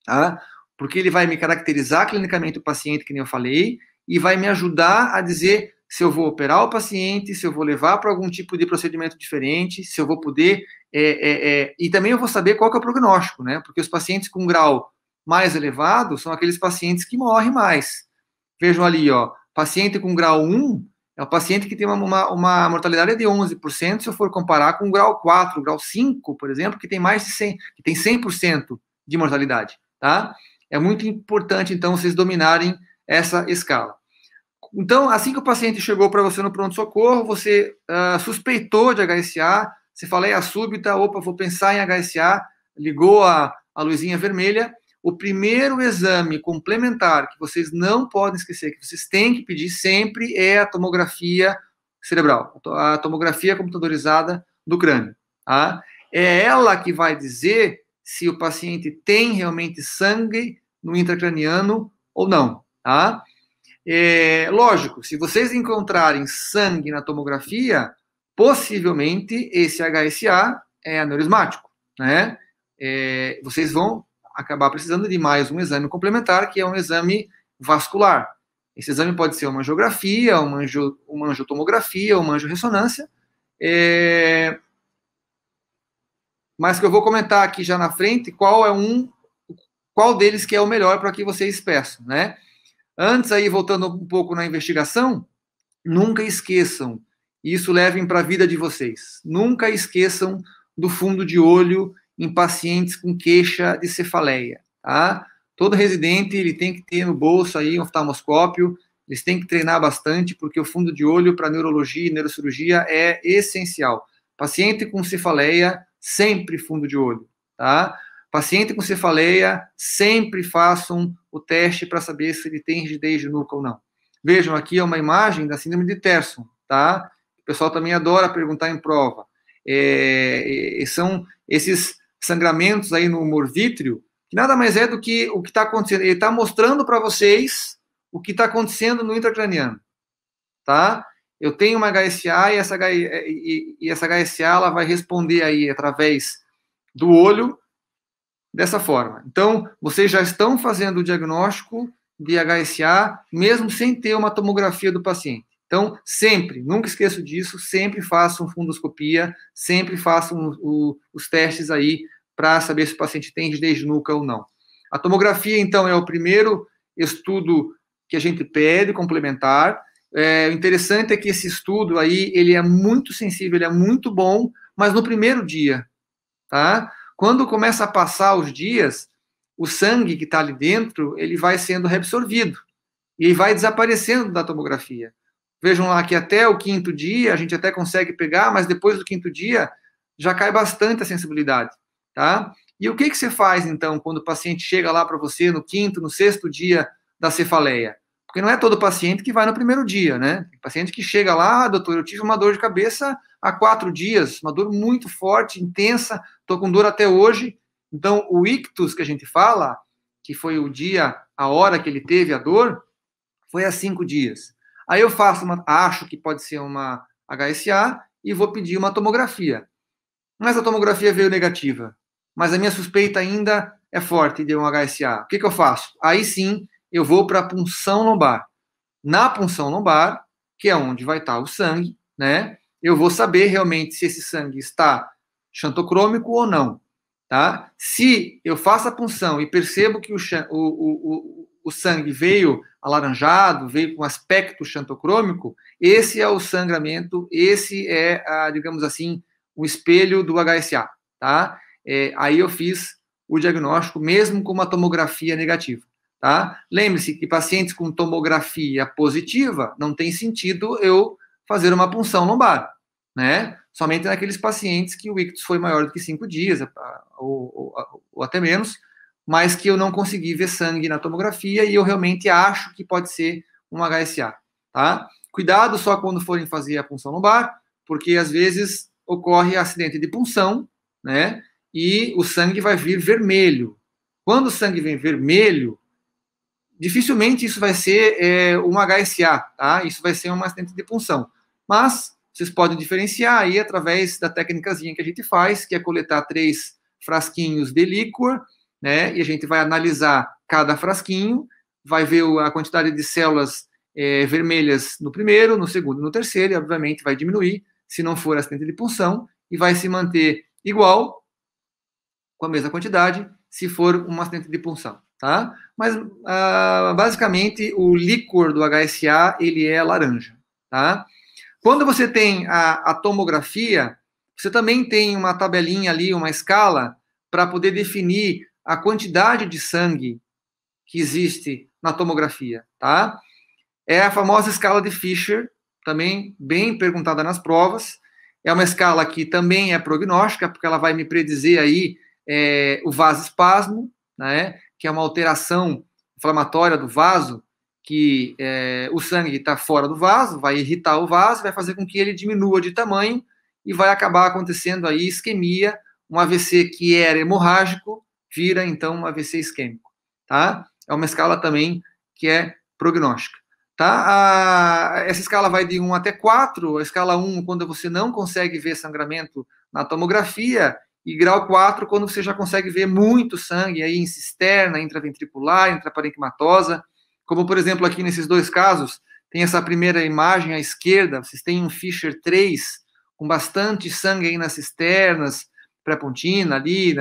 tá? Porque ele vai me caracterizar clinicamente o paciente, que nem eu falei, e vai me ajudar a dizer se eu vou operar o paciente, se eu vou levar para algum tipo de procedimento diferente, se eu vou poder... e também eu vou saber qual que é o prognóstico, né? Porque os pacientes com grau mais elevado são aqueles pacientes que morrem mais. Vejam ali, ó, paciente com grau 1 é o paciente que tem uma mortalidade de 11%, se eu for comparar com o grau 4, grau 5, por exemplo, que tem mais de 100%, que tem 100% de mortalidade, tá? É muito importante, então, vocês dominarem essa escala. Então, assim que o paciente chegou para você no pronto-socorro, você suspeitou de HSA, você falou súbita, opa, vou pensar em HSA, ligou a luzinha vermelha. O primeiro exame complementar que vocês não podem esquecer, que vocês têm que pedir sempre, é a tomografia cerebral, a tomografia computadorizada do crânio. Tá? É ela que vai dizer se o paciente tem realmente sangue no intracraniano ou não. Tá? Lógico, se vocês encontrarem sangue na tomografia, possivelmente esse HSA é aneurismático, né? Vocês vão acabar precisando de mais um exame complementar, que é um exame vascular. Esse exame pode ser uma angiografia, uma angiotomografia, uma angiorressonância, mas que eu vou comentar aqui já na frente qual deles que é o melhor para que vocês peçam, né? Antes, aí, voltando um pouco na investigação, nunca esqueçam e isso levem para a vida de vocês. Nunca esqueçam do fundo de olho em pacientes com queixa de cefaleia, tá? Todo residente, ele tem que ter no bolso aí um oftalmoscópio, eles têm que treinar bastante, porque o fundo de olho para neurologia e neurocirurgia é essencial. Paciente com cefaleia, sempre fundo de olho, tá? Paciente com cefaleia, sempre façam o teste para saber se ele tem rigidez de nuca ou não. Vejam, aqui é uma imagem da síndrome de Terson, tá? O pessoal também adora perguntar em prova. São esses sangramentos aí no humor vítreo, que nada mais é do que o que está acontecendo. Ele está mostrando para vocês o que está acontecendo no intracraniano, tá? Eu tenho uma HSA e essa HSA ela vai responder aí através do olho dessa forma. Então, vocês já estão fazendo o diagnóstico de HSA, mesmo sem ter uma tomografia do paciente. Então, sempre, nunca esqueço disso, sempre façam fundoscopia, sempre façam os testes aí para saber se o paciente tem rigidez de nuca ou não. A tomografia, então, é o primeiro estudo que a gente pede, complementar. O interessante é que esse estudo aí, ele é muito sensível, ele é muito bom, mas no primeiro dia, tá? Quando começa a passar os dias, o sangue que está ali dentro, ele vai sendo reabsorvido e vai desaparecendo da tomografia. Vejam lá que até o 5º dia a gente até consegue pegar, mas depois do 5º dia já cai bastante a sensibilidade, tá? E o que você faz, então, quando o paciente chega lá para você no 5º, no 6º dia da cefaleia? Porque não é todo paciente que vai no primeiro dia, né? Tem paciente que chega lá, doutor, eu tive uma dor de cabeça há 4 dias, uma dor muito forte, intensa, estou com dor até hoje. Então, o ictus que a gente fala, que foi o dia, a hora que ele teve a dor, foi há 5 dias. Aí eu acho que pode ser uma HSA e vou pedir uma tomografia. Mas a tomografia veio negativa. Mas a minha suspeita ainda é forte de um HSA. O que eu faço? Aí sim, eu vou para a punção lombar. Na punção lombar, que é onde vai estar o sangue, né? Eu vou saber realmente se esse sangue está xantocrômico ou não, tá? Se eu faço a punção e percebo que o sangue veio alaranjado, veio com aspecto xantocrômico, esse é o sangramento, esse é, digamos assim, o espelho do HSA, tá? Aí eu fiz o diagnóstico mesmo com uma tomografia negativa, tá? Lembre-se que pacientes com tomografia positiva não tem sentido eu fazer uma punção lombar, né? Somente naqueles pacientes que o ictus foi maior do que 5 dias, ou até menos, mas que eu não consegui ver sangue na tomografia e eu realmente acho que pode ser um HSA, tá? Cuidado só quando forem fazer a punção lombar, porque às vezes ocorre acidente de punção, né? E o sangue vai vir vermelho. Quando o sangue vem vermelho, dificilmente isso vai ser um HSA, tá? Isso vai ser um acidente de punção. Mas vocês podem diferenciar aí através da técnicazinha que a gente faz, que é coletar 3 frasquinhos de líquor, né? E a gente vai analisar cada frasquinho, vai ver a quantidade de células vermelhas no primeiro, no segundo, no terceiro, e obviamente vai diminuir, se não for acidente de punção, e vai se manter igual, com a mesma quantidade, se for um acidente de punção, tá? Mas, basicamente, o líquor do HSA, ele é laranja, tá? Quando você tem a tomografia, você também tem uma tabelinha ali, uma escala, para poder definir a quantidade de sangue que existe na tomografia, tá? É a famosa escala de Fisher, também bem perguntada nas provas. É uma escala que também é prognóstica, porque ela vai me predizer aí o vasoespasmo, né? Que é uma alteração inflamatória do vaso, que o sangue está fora do vaso, vai irritar o vaso, vai fazer com que ele diminua de tamanho e vai acabar acontecendo aí isquemia, um AVC que era hemorrágico, vira então um AVC isquêmico, tá? É uma escala também que é prognóstica, tá? Essa escala vai de 1 até 4, a escala 1 quando você não consegue ver sangramento na tomografia, e grau 4 quando você já consegue ver muito sangue aí em cisterna, intraventricular, intraparenquimatosa, como por exemplo aqui nesses 2 casos, tem essa primeira imagem à esquerda, vocês têm um Fisher 3, com bastante sangue aí nas cisternas, pré-pontina ali,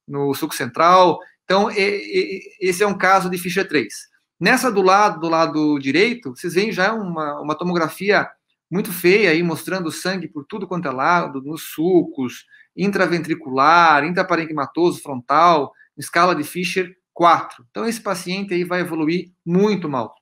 no suco central. Então, esse é um caso de Fisher 3. Nessa do lado direito, vocês veem já uma tomografia muito feia aí, mostrando sangue por tudo quanto é lado, nos sulcos, intraventricular, intraparenquimatoso, frontal, escala de Fisher 4. Então, esse paciente aí vai evoluir muito mal.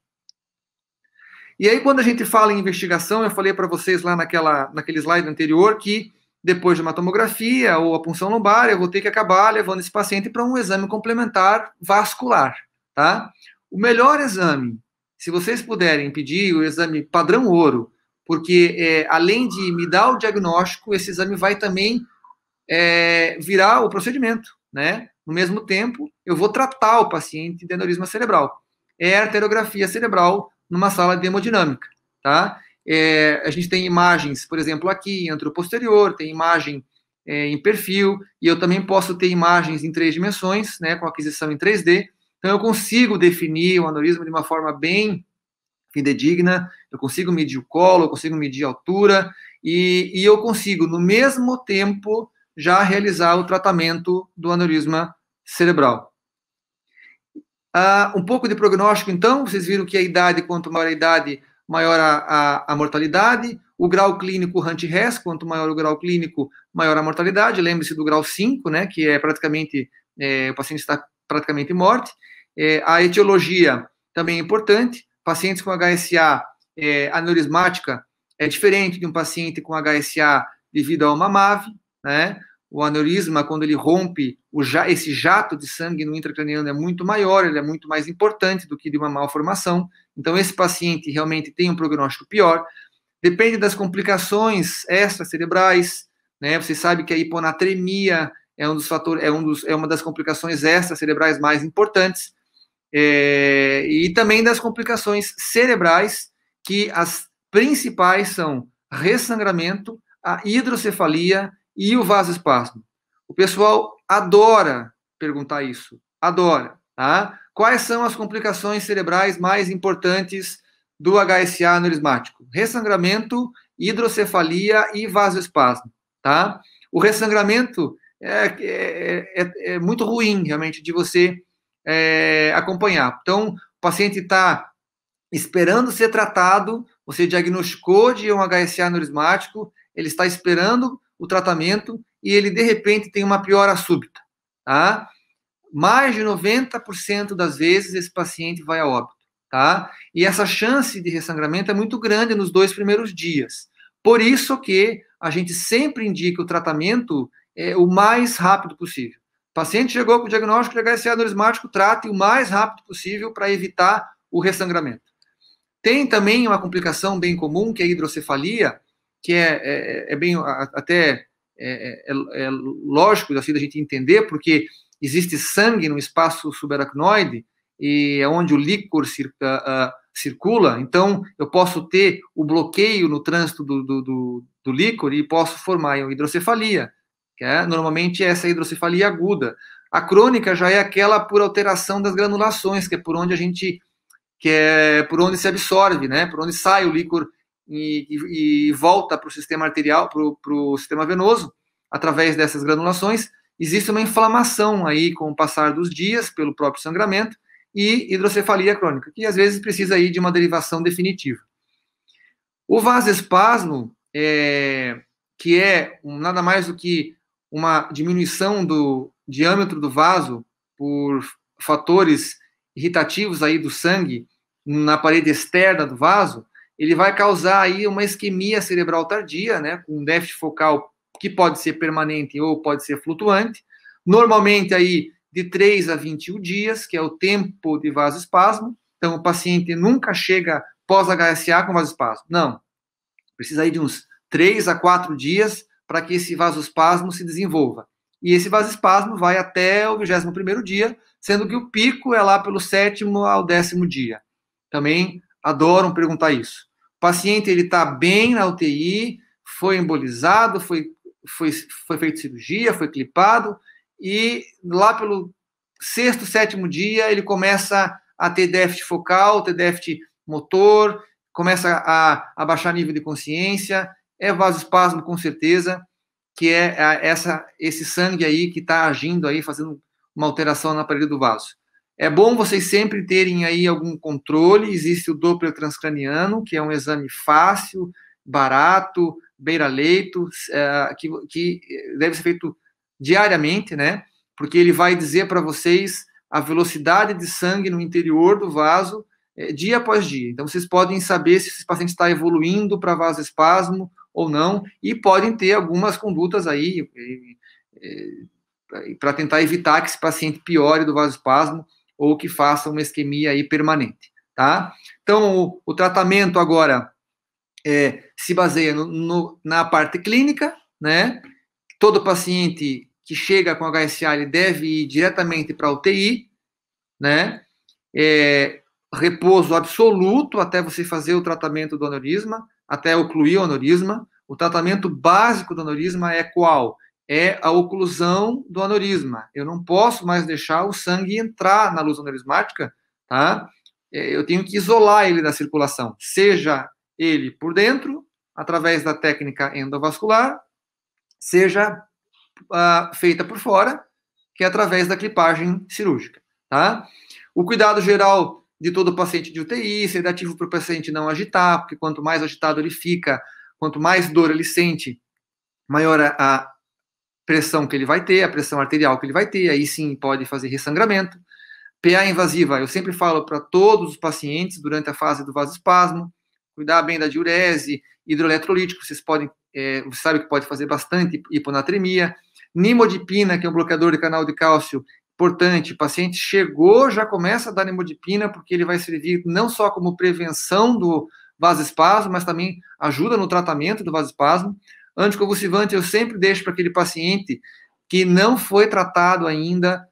E aí, quando a gente fala em investigação, eu falei para vocês lá naquele slide anterior que depois de uma tomografia ou a punção lombar, eu vou ter que acabar levando esse paciente para um exame complementar vascular, tá? O melhor exame, se vocês puderem pedir o exame padrão ouro, porque além de me dar o diagnóstico, esse exame vai também virar o procedimento, né? No mesmo tempo, eu vou tratar o paciente de aneurisma cerebral. É a arteriografia cerebral numa sala de hemodinâmica, tá? A gente tem imagens, por exemplo, aqui, anteroposterior, tem imagem em perfil, e eu também posso ter imagens em 3 dimensões, né, com aquisição em 3D, então eu consigo definir o aneurisma de uma forma bem fidedigna, eu consigo medir o colo, eu consigo medir a altura, e eu consigo, no mesmo tempo, já realizar o tratamento do aneurisma cerebral. Um pouco de prognóstico, então, vocês viram que a idade, quanto maior a idade, maior a mortalidade. O grau clínico Hunt-Hess, quanto maior o grau clínico, maior a mortalidade. Lembre-se do grau 5, né, que é praticamente, o paciente está praticamente morto. A etiologia também é importante. Pacientes com HSA aneurismática é diferente de um paciente com HSA devido a uma MAV, né? O aneurisma, quando ele rompe, esse jato de sangue no intracraniano é muito maior, ele é muito mais importante do que de uma malformação. Então, esse paciente realmente tem um prognóstico pior. Depende das complicações extracerebrais, né? Você sabe que a hiponatremia é um dos fatores, é uma das complicações extracerebrais mais importantes. E também das complicações cerebrais, que as principais são ressangramento, a hidrocefalia e o vasoespasmo. O pessoal adora perguntar isso, adora, tá? Quais são as complicações cerebrais mais importantes do HSA aneurismático? Ressangramento, hidrocefalia e vasoespasmo, tá? O ressangramento é muito ruim, realmente, de você acompanhar. Então, o paciente está esperando ser tratado, você diagnosticou de um HSA aneurismático, ele está esperando o tratamento e ele, de repente, tem uma piora súbita, tá? Mais de 90% das vezes esse paciente vai a óbito, tá? E essa chance de ressangramento é muito grande nos 2 primeiros dias. Por isso que a gente sempre indica o tratamento o mais rápido possível. O paciente chegou com o diagnóstico de HSA aneurismático, trate o mais rápido possível para evitar o ressangramento. Tem também uma complicação bem comum, que é a hidrocefalia, que é lógico assim, da gente entender, porque existe sangue no espaço subaracnoide, e é onde o líquor circula, então eu posso ter o bloqueio no trânsito do líquor e posso formar uma hidrocefalia, que normalmente essa hidrocefalia aguda. A crônica já é aquela por alteração das granulações, que é por onde por onde se absorve, né? Por onde sai o líquor e volta para o sistema arterial, para o sistema venoso, através dessas granulações. Existe uma inflamação aí com o passar dos dias, pelo próprio sangramento, e hidrocefalia crônica, que às vezes precisa aí de uma derivação definitiva. O vasoespasmo, que é nada mais do que uma diminuição do diâmetro do vaso por fatores irritativos aí do sangue na parede externa do vaso, ele vai causar aí uma isquemia cerebral tardia, né, com um déficit focal que pode ser permanente ou pode ser flutuante, normalmente aí de 3 a 21 dias, que é o tempo de vasoespasmo. Então, o paciente nunca chega pós-HSA com vasoespasmo. Não. Precisa aí de uns 3 a 4 dias para que esse vasoespasmo se desenvolva. E esse vasoespasmo vai até o 21º dia, sendo que o pico é lá pelo 7º ao 10º dia. Também adoram perguntar isso. O paciente está bem na UTI, foi embolizado, foi feito cirurgia, foi clipado, e lá pelo 6º, 7º dia ele começa a ter déficit focal, ter déficit motor, começa a baixar nível de consciência, é vasoespasmo com certeza, que é esse sangue aí que está agindo aí, fazendo uma alteração na parede do vaso. É bom vocês sempre terem aí algum controle. Existe o Doppler transcraniano, que é um exame fácil barato, beira-leito, que deve ser feito diariamente, né? Porque ele vai dizer para vocês a velocidade de sangue no interior do vaso dia após dia. Então, vocês podem saber se esse paciente está evoluindo para vasoespasmo ou não, e podem ter algumas condutas aí para tentar evitar que esse paciente piore do vasoespasmo ou que faça uma isquemia aí permanente, tá? Então, o tratamento agora se baseia na parte clínica, né? Todo paciente que chega com HSA, ele deve ir diretamente para a UTI, né? Repouso absoluto até você fazer o tratamento do aneurisma, até ocluir o aneurisma. O tratamento básico do aneurisma é qual? É a oclusão do aneurisma. Eu não posso mais deixar o sangue entrar na luz aneurismática, tá? Eu tenho que isolar ele da circulação, seja ele por dentro, através da técnica endovascular, seja feita por fora, que é através da clipagem cirúrgica, tá? O cuidado geral de todo paciente de UTI, sedativo para o paciente não agitar, porque quanto mais agitado ele fica, quanto mais dor ele sente, maior a pressão que ele vai ter, a pressão arterial que ele vai ter, aí sim pode fazer ressangramento. PA invasiva, eu sempre falo para todos os pacientes durante a fase do vasoespasmo, cuidar bem da diurese, hidroeletrolítico, vocês podem, você sabe que pode fazer bastante hiponatremia. Nimodipina, que é um bloqueador de canal de cálcio, importante, o paciente chegou, já começa a dar nimodipina, porque ele vai servir não só como prevenção do vasoespasmo, mas também ajuda no tratamento do vasoespasmo. Anticonvulsivante eu sempre deixo para aquele paciente que não foi tratado ainda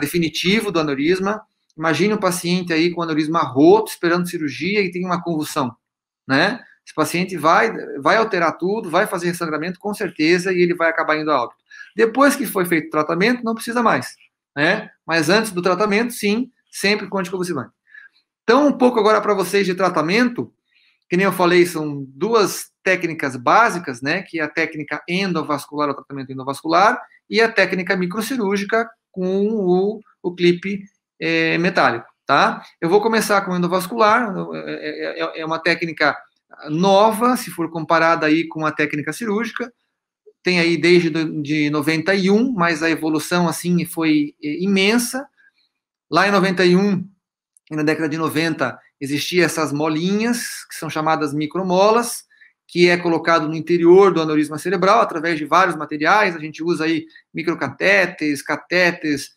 definitivo do aneurisma. Imagine um paciente aí com aneurisma roto, esperando cirurgia e tem uma convulsão, né? Esse paciente vai alterar tudo, vai fazer ressangramento com certeza e ele vai acabar indo a óbito. Depois que foi feito o tratamento, não precisa mais, né? Mas antes do tratamento, sim, sempre com anticonvulsivante. Então, um pouco agora para vocês de tratamento, que nem eu falei, são duas técnicas básicas, né? Que é a técnica endovascular, o tratamento endovascular, e a técnica microcirúrgica com o clipe metálico, tá? Eu vou começar com o endovascular, é uma técnica nova, se for comparada aí com a técnica cirúrgica, tem aí desde de 91, mas a evolução, assim, foi imensa. Lá em 91, e na década de 90, existiam essas molinhas, que são chamadas micromolas, que é colocado no interior do aneurisma cerebral, através de vários materiais. A gente usa aí microcatéteres, catéteres,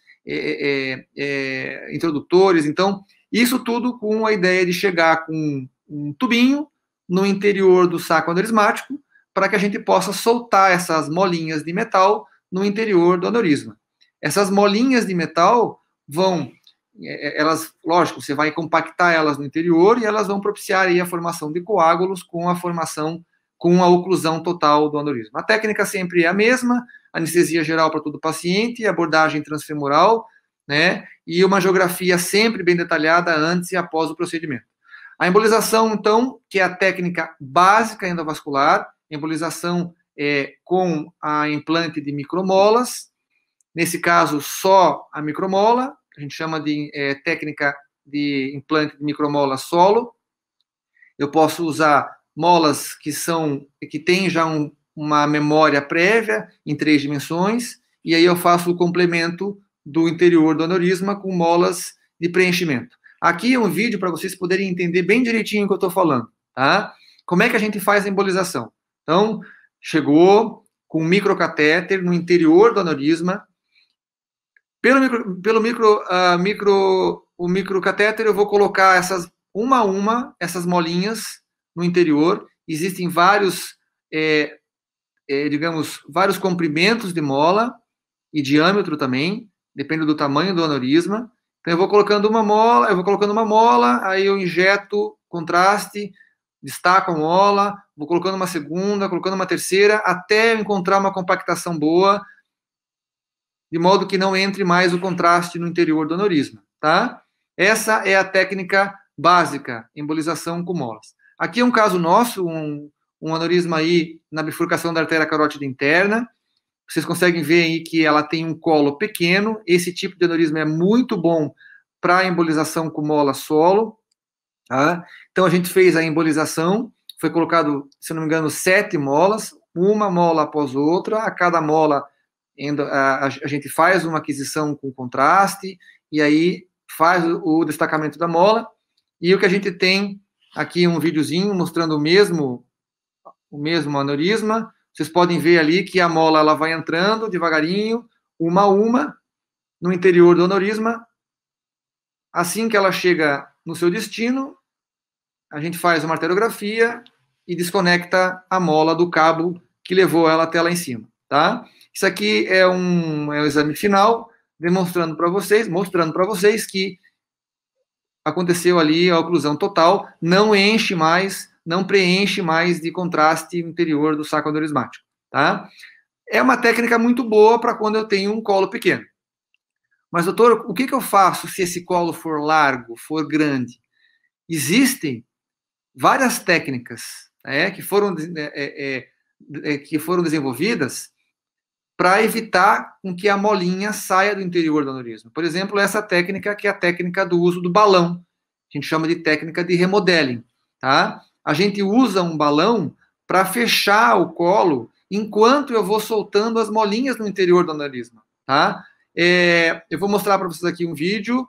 introdutores. Então, isso tudo com a ideia de chegar com um tubinho no interior do saco aneurismático, para que a gente possa soltar essas molinhas de metal no interior do aneurisma. Essas molinhas de metal elas, lógico, você vai compactar elas no interior e elas vão propiciar aí a formação de coágulos com a oclusão total do aneurisma. A técnica sempre é a mesma, anestesia geral para todo paciente, abordagem transfemoral, né, e uma angiografia sempre bem detalhada antes e após o procedimento. A embolização, então, que é a técnica básica endovascular, embolização com a implante de micromolas, nesse caso só a micromola, a gente chama de técnica de implante de micromola solo. Eu posso usar molas que têm já uma memória prévia em 3 dimensões, e aí eu faço o complemento do interior do aneurisma com molas de preenchimento. Aqui é um vídeo para vocês poderem entender bem direitinho o que eu estou falando, tá? Como é que a gente faz a embolização? Então, chegou com um microcatéter no interior do aneurisma. O microcatéter eu vou colocar uma a uma, essas molinhas no interior. Existem vários, vários comprimentos de mola e diâmetro também, depende do tamanho do aneurisma. Então eu vou colocando uma mola, aí eu injeto contraste, destaco a mola, vou colocando uma segunda, colocando uma terceira, até eu encontrar uma compactação boa, de modo que não entre mais o contraste no interior do aneurisma, tá? Essa é a técnica básica, embolização com molas. Aqui é um caso nosso, um aneurisma aí na bifurcação da artéria carótida interna. Vocês conseguem ver aí que ela tem um colo pequeno. Esse tipo de aneurisma é muito bom para embolização com mola solo, tá? Então a gente fez a embolização foi colocado, se não me engano, 7 molas, uma mola após outra, a cada mola a gente faz uma aquisição com contraste, e aí faz o destacamento da mola, e o que a gente tem aqui um videozinho mostrando o mesmo aneurisma. Vocês podem ver ali que a mola ela vai entrando devagarinho, uma a uma, no interior do aneurisma. Assim que ela chega no seu destino, a gente faz uma arteriografia e desconecta a mola do cabo que levou ela até lá em cima, tá? Isso aqui é um exame final, mostrando para vocês que aconteceu ali a oclusão total, não preenche mais de contraste interior do saco aneurismático, tá? É uma técnica muito boa para quando eu tenho um colo pequeno. Mas, doutor, o que eu faço se esse colo for largo, for grande? Existem várias técnicas que foram desenvolvidas para evitar com que a molinha saia do interior do aneurisma. Por exemplo, essa técnica que é a técnica do uso do balão. A gente chama de técnica de remodeling, tá? A gente usa um balão para fechar o colo enquanto eu vou soltando as molinhas no interior do aneurisma, tá? Eu vou mostrar para vocês aqui um vídeo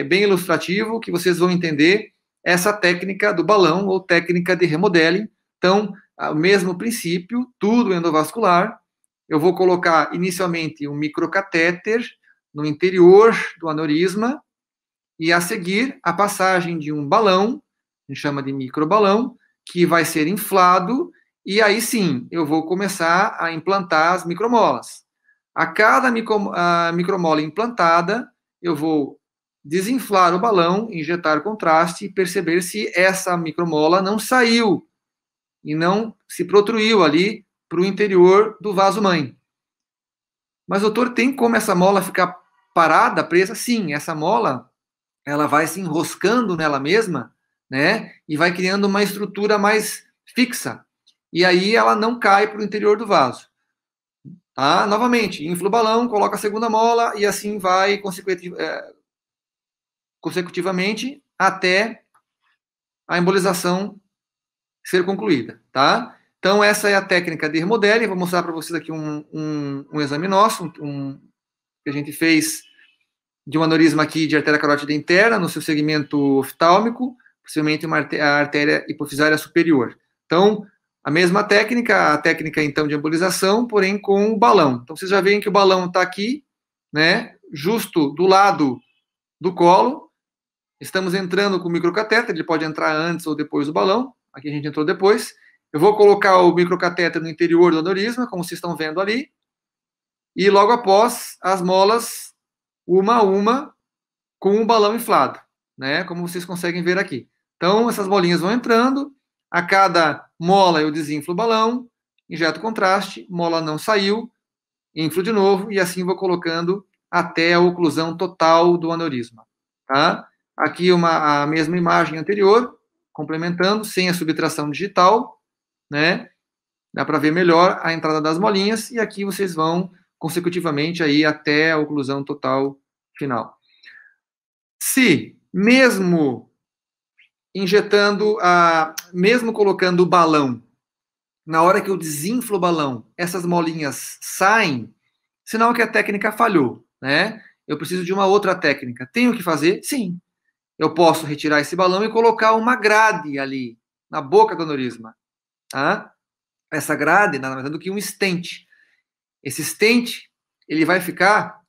bem ilustrativo que vocês vão entender essa técnica do balão ou técnica de remodeling. Então, o mesmo princípio, tudo endovascular. Eu vou colocar inicialmente um microcatéter no interior do aneurisma e a seguir a passagem de um balão, a gente chama de microbalão, que vai ser inflado e aí sim eu vou começar a implantar as micromolas. A cada micromola implantada, eu vou desinflar o balão, injetar contraste e perceber se essa micromola não saiu e não se protruiu ali para o interior do vaso-mãe. Mas, doutor, tem como essa mola ficar parada, presa? Sim, essa mola ela vai se enroscando nela mesma, né? E vai criando uma estrutura mais fixa. E aí ela não cai para o interior do vaso. Tá? Novamente, infla o balão, coloca a segunda mola e assim vai consecutivamente até a embolização ser concluída, tá? Então, essa é a técnica de remodeling. Vou mostrar para vocês aqui um exame nosso, que a gente fez de um aneurisma aqui de artéria carótida interna, no seu segmento oftálmico, possivelmente a artéria hipofisária superior. Então, a mesma técnica, a técnica, então, de embolização, porém com o balão. Então, vocês já veem que o balão está aqui, né, justo do lado do colo. Estamos entrando com o microcatéter, ele pode entrar antes ou depois do balão. Aqui a gente entrou depois. Eu vou colocar o microcatéter no interior do aneurisma, como vocês estão vendo ali. E logo após, as molas, uma a uma, com o balão inflado, né? Como vocês conseguem ver aqui. Então, essas bolinhas vão entrando. A cada mola eu desinflo o balão, injeto contraste, mola não saiu, inflo de novo, e assim vou colocando até a oclusão total do aneurisma. Tá? Aqui a mesma imagem anterior, complementando, sem a subtração digital, né? Dá para ver melhor a entrada das molinhas, e aqui vocês vão consecutivamente aí até a oclusão total final. Se, mesmo injetando, mesmo colocando o balão, na hora que eu desinflo o balão, essas molinhas saem, sinal que a técnica falhou, né? Eu preciso de uma outra técnica. Tenho que fazer? Sim. Eu posso retirar esse balão e colocar uma grade ali, na boca do aneurisma. Tá? Essa grade, nada mais é do que um stent. Esse stent, ele vai ficar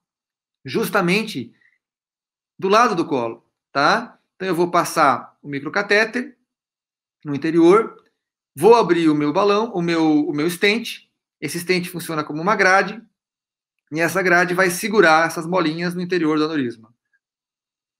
justamente do lado do colo, tá? Então eu vou passar o microcatéter no interior, vou abrir o meu balão, o meu stent. Esse stent funciona como uma grade, e essa grade vai segurar essas bolinhas no interior do aneurisma.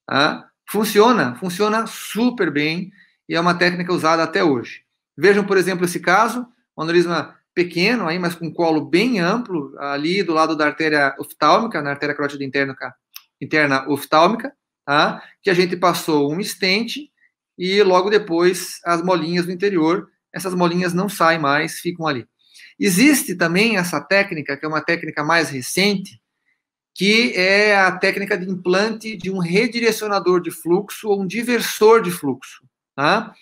Tá? Funciona super bem e é uma técnica usada até hoje. Vejam, por exemplo, esse caso, um aneurisma pequeno, aí, mas com colo bem amplo, ali do lado da artéria oftálmica, na artéria carótida interna oftálmica, tá? Que a gente passou um stent e logo depois as molinhas no interior, essas molinhas não saem mais, ficam ali. Existe também essa técnica, que é uma técnica mais recente, que é a técnica de implante de um redirecionador de fluxo ou um diversor de fluxo. Tá?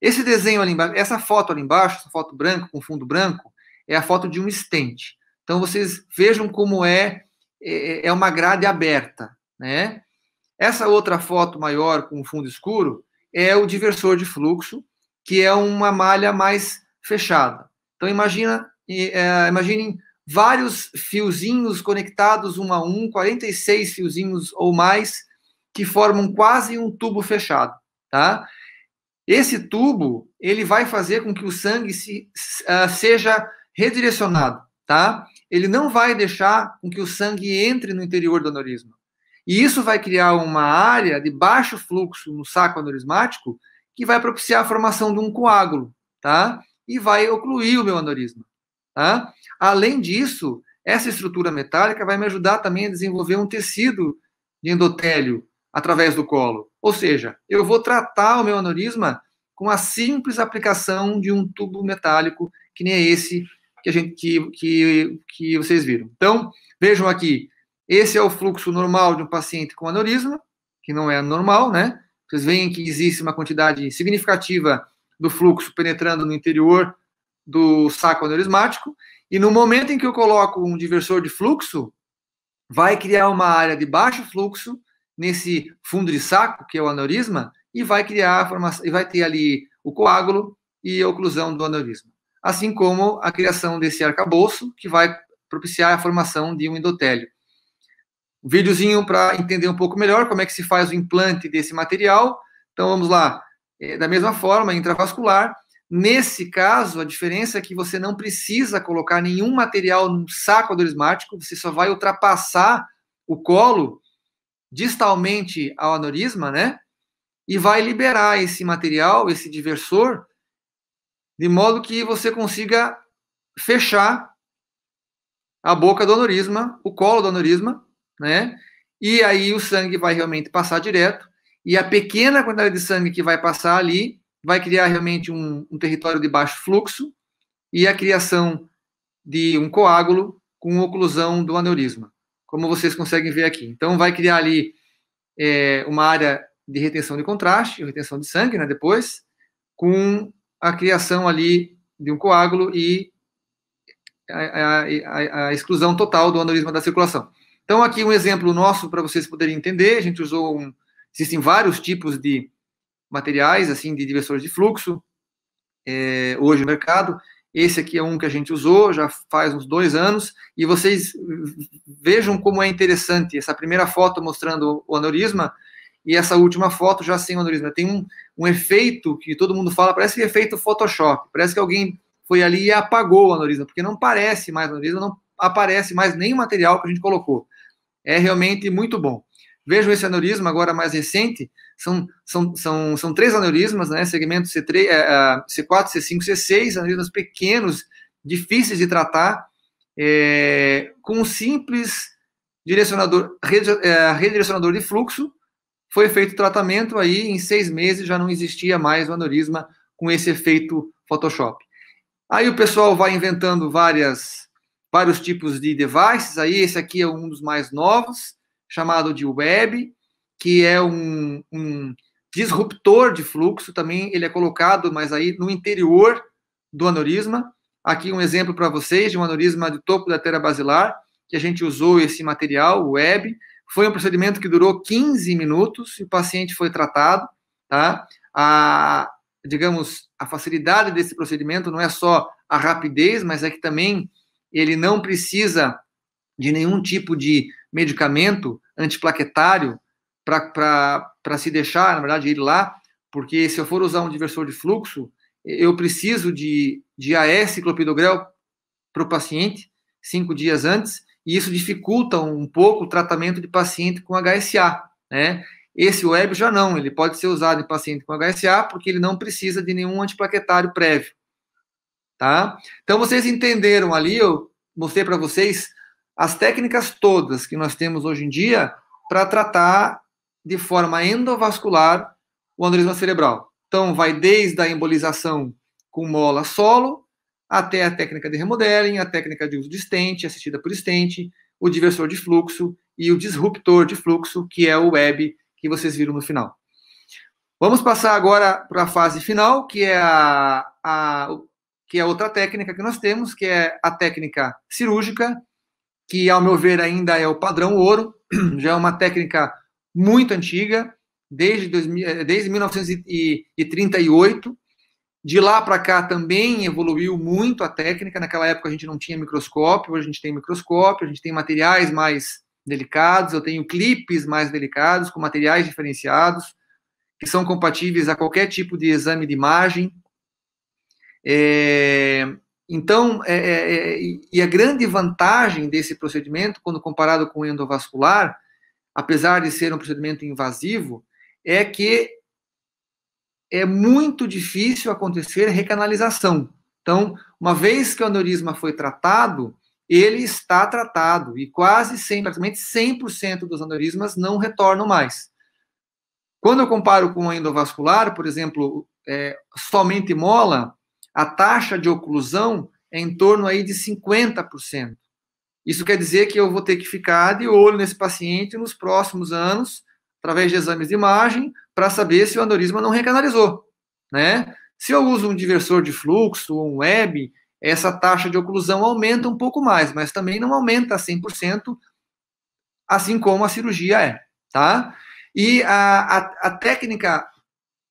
Esse desenho ali embaixo, essa foto ali embaixo, essa foto branca com fundo branco, é a foto de um stent. Então, vocês vejam como é uma grade aberta, né? Essa outra foto maior com fundo escuro é o diversor de fluxo, que é uma malha mais fechada. Então, imaginem vários fiozinhos conectados um a um, 46 fiozinhos ou mais, que formam quase um tubo fechado, tá? Esse tubo, ele vai fazer com que o sangue seja redirecionado, tá? Ele não vai deixar com que o sangue entre no interior do aneurisma. E isso vai criar uma área de baixo fluxo no saco aneurismático que vai propiciar a formação de um coágulo, tá? E vai ocluir o meu aneurisma, tá? Além disso, essa estrutura metálica vai me ajudar também a desenvolver um tecido de endotélio através do colo. Ou seja, eu vou tratar o meu aneurisma com a simples aplicação de um tubo metálico, que nem é esse que vocês viram. Então, vejam aqui, esse é o fluxo normal de um paciente com aneurisma, que não é normal, né? Vocês veem que existe uma quantidade significativa do fluxo penetrando no interior do saco aneurismático, e no momento em que eu coloco um diversor de fluxo, vai criar uma área de baixo fluxo nesse fundo de saco, que é o aneurisma, e vai criar a formação, e vai ter ali o coágulo e a oclusão do aneurisma. Assim como a criação desse arcabouço, que vai propiciar a formação de um endotélio. Um videozinho para entender um pouco melhor como é que se faz o implante desse material. Então, vamos lá. Da mesma forma, intravascular. Nesse caso, a diferença é que você não precisa colocar nenhum material no saco aneurismático, você só vai ultrapassar o colo distalmente ao aneurisma, né? E vai liberar esse material, esse diversor, de modo que você consiga fechar a boca do aneurisma, o colo do aneurisma, né? E aí o sangue vai realmente passar direto, e a pequena quantidade de sangue que vai passar ali vai criar realmente um território de baixo fluxo e a criação de um coágulo com oclusão do aneurisma, como vocês conseguem ver aqui. Então, vai criar ali uma área de retenção de contraste, retenção de sangue, né, depois, com a criação ali de um coágulo e a exclusão total do aneurisma da circulação. Então, aqui um exemplo nosso para vocês poderem entender. A gente usou existem vários tipos de materiais, assim, de diversores de fluxo, hoje no mercado. Esse aqui é um que a gente usou, já faz uns 2 anos, e vocês vejam como é interessante essa primeira foto mostrando o aneurisma, e essa última foto já sem o aneurisma. Tem um efeito que todo mundo fala, parece que é efeito Photoshop, parece que alguém foi ali e apagou o aneurisma, porque não parece mais aneurisma, não aparece mais nem o material que a gente colocou. É realmente muito bom. Vejam esse aneurisma agora mais recente, são 3 aneurismas, né, segmento C3, C4, C5, C6, aneurismas pequenos, difíceis de tratar, com um simples redirecionador de fluxo. Foi feito o tratamento, aí em 6 meses já não existia mais o aneurisma com esse efeito Photoshop. Aí o pessoal vai inventando vários tipos de devices, aí esse aqui é um dos mais novos, chamado de Web, que é um disruptor de fluxo, também ele é colocado, mas aí no interior do aneurisma. Aqui um exemplo para vocês de um aneurisma de topo da artéria basilar, que a gente usou esse material, o Web. Foi um procedimento que durou 15 minutos e o paciente foi tratado, tá? Digamos, a facilidade desse procedimento não é só a rapidez, mas é que também ele não precisa de nenhum tipo de medicamento antiplaquetário para se deixar, na verdade, ir lá, porque se eu for usar um diversor de fluxo, eu preciso de AS clopidogrel para o paciente 5 dias antes, e isso dificulta um pouco o tratamento de paciente com HSA, né? Esse Web já não, ele pode ser usado em paciente com HSA, porque ele não precisa de nenhum antiplaquetário prévio, tá? Então, vocês entenderam ali, eu mostrei para vocês as técnicas todas que nós temos hoje em dia para tratar de forma endovascular o aneurisma cerebral. Então, vai desde a embolização com mola solo, até a técnica de remodeling, a técnica de uso de stent, assistida por stent, o diversor de fluxo e o disruptor de fluxo, que é o Web que vocês viram no final. Vamos passar agora para a fase final, que é que é outra técnica que nós temos, que é a técnica cirúrgica, que, ao meu ver, ainda é o padrão ouro, já é uma técnica muito antiga, desde 1938. De lá para cá também evoluiu muito a técnica. Naquela época a gente não tinha microscópio, hoje a gente tem microscópio, a gente tem materiais mais delicados, eu tenho clipes mais delicados, com materiais diferenciados, que são compatíveis a qualquer tipo de exame de imagem. Então, e a grande vantagem desse procedimento, quando comparado com o endovascular, apesar de ser um procedimento invasivo, é que é muito difícil acontecer recanalização. Então, uma vez que o aneurisma foi tratado, ele está tratado, e quase 100%, praticamente 100% dos aneurismas não retornam mais. Quando eu comparo com o endovascular, por exemplo, somente mola, a taxa de oclusão é em torno aí de 50%. Isso quer dizer que eu vou ter que ficar de olho nesse paciente nos próximos anos, através de exames de imagem, para saber se o aneurisma não recanalizou, né? Se eu uso um diversor de fluxo ou um web, essa taxa de oclusão aumenta um pouco mais, mas também não aumenta a 100%, assim como a cirurgia é, tá? E a técnica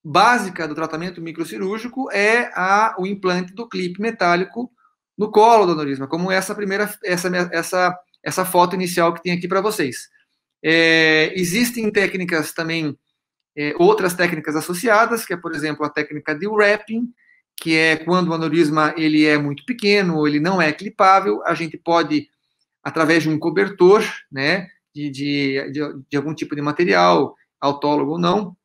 básica do tratamento microcirúrgico é o implante do clipe metálico no colo do aneurisma, como essa foto inicial que tem aqui para vocês. Existem técnicas também, outras técnicas associadas, que é, por exemplo, a técnica de wrapping, que é quando o aneurisma ele é muito pequeno, ou ele não é clipável, a gente pode, através de um cobertor, né, de algum tipo de material, autólogo ou não,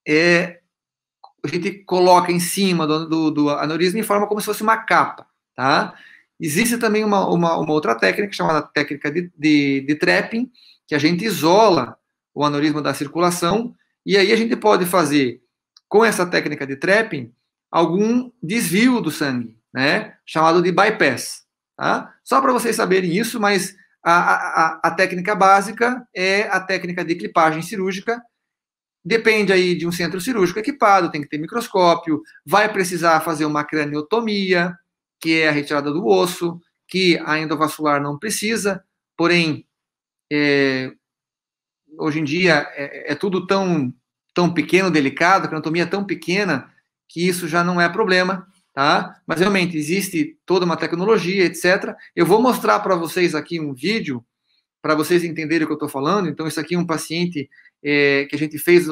a gente coloca em cima do aneurisma em forma como se fosse uma capa, tá? Existe também uma outra técnica, chamada técnica de trapping, que a gente isola o aneurisma da circulação, e aí a gente pode fazer, com essa técnica de trapping, algum desvio do sangue, né? Chamado de bypass, tá? Só para vocês saberem isso, mas a técnica básica é a técnica de clipagem cirúrgica. Depende aí de um centro cirúrgico equipado, tem que ter microscópio, vai precisar fazer uma craniotomia, que é a retirada do osso, que a endovascular não precisa, porém, hoje em dia é tudo tão pequeno, delicado, a craniotomia é tão pequena, que isso já não é problema, tá? Mas realmente existe toda uma tecnologia, etc. Eu vou mostrar para vocês aqui um vídeo, para vocês entenderem o que eu estou falando. Então, isso aqui é um paciente que a gente fez,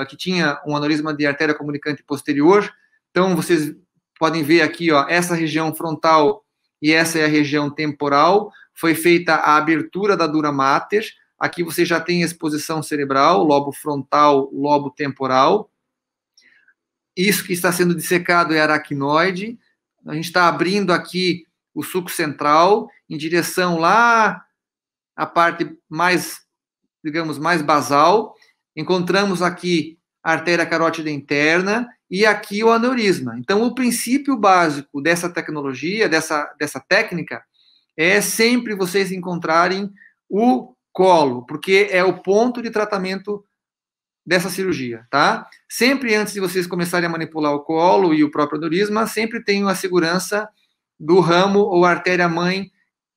que tinha um aneurisma de artéria comunicante posterior. Então, vocês podem ver aqui, ó, essa região frontal e essa é a região temporal. Foi feita a abertura da dura mater. Aqui você já tem exposição cerebral, lobo frontal, lobo temporal. Isso que está sendo dissecado é aracnoide. A gente está abrindo aqui o sulco central em direção lá à parte mais, digamos, mais basal. Encontramos aqui a artéria carótida interna e aqui o aneurisma. Então, o princípio básico dessa tecnologia, dessa técnica, é sempre vocês encontrarem o colo, porque é o ponto de tratamento dessa cirurgia, tá? Sempre antes de vocês começarem a manipular o colo e o próprio aneurisma, sempre tenham a segurança do ramo ou artéria-mãe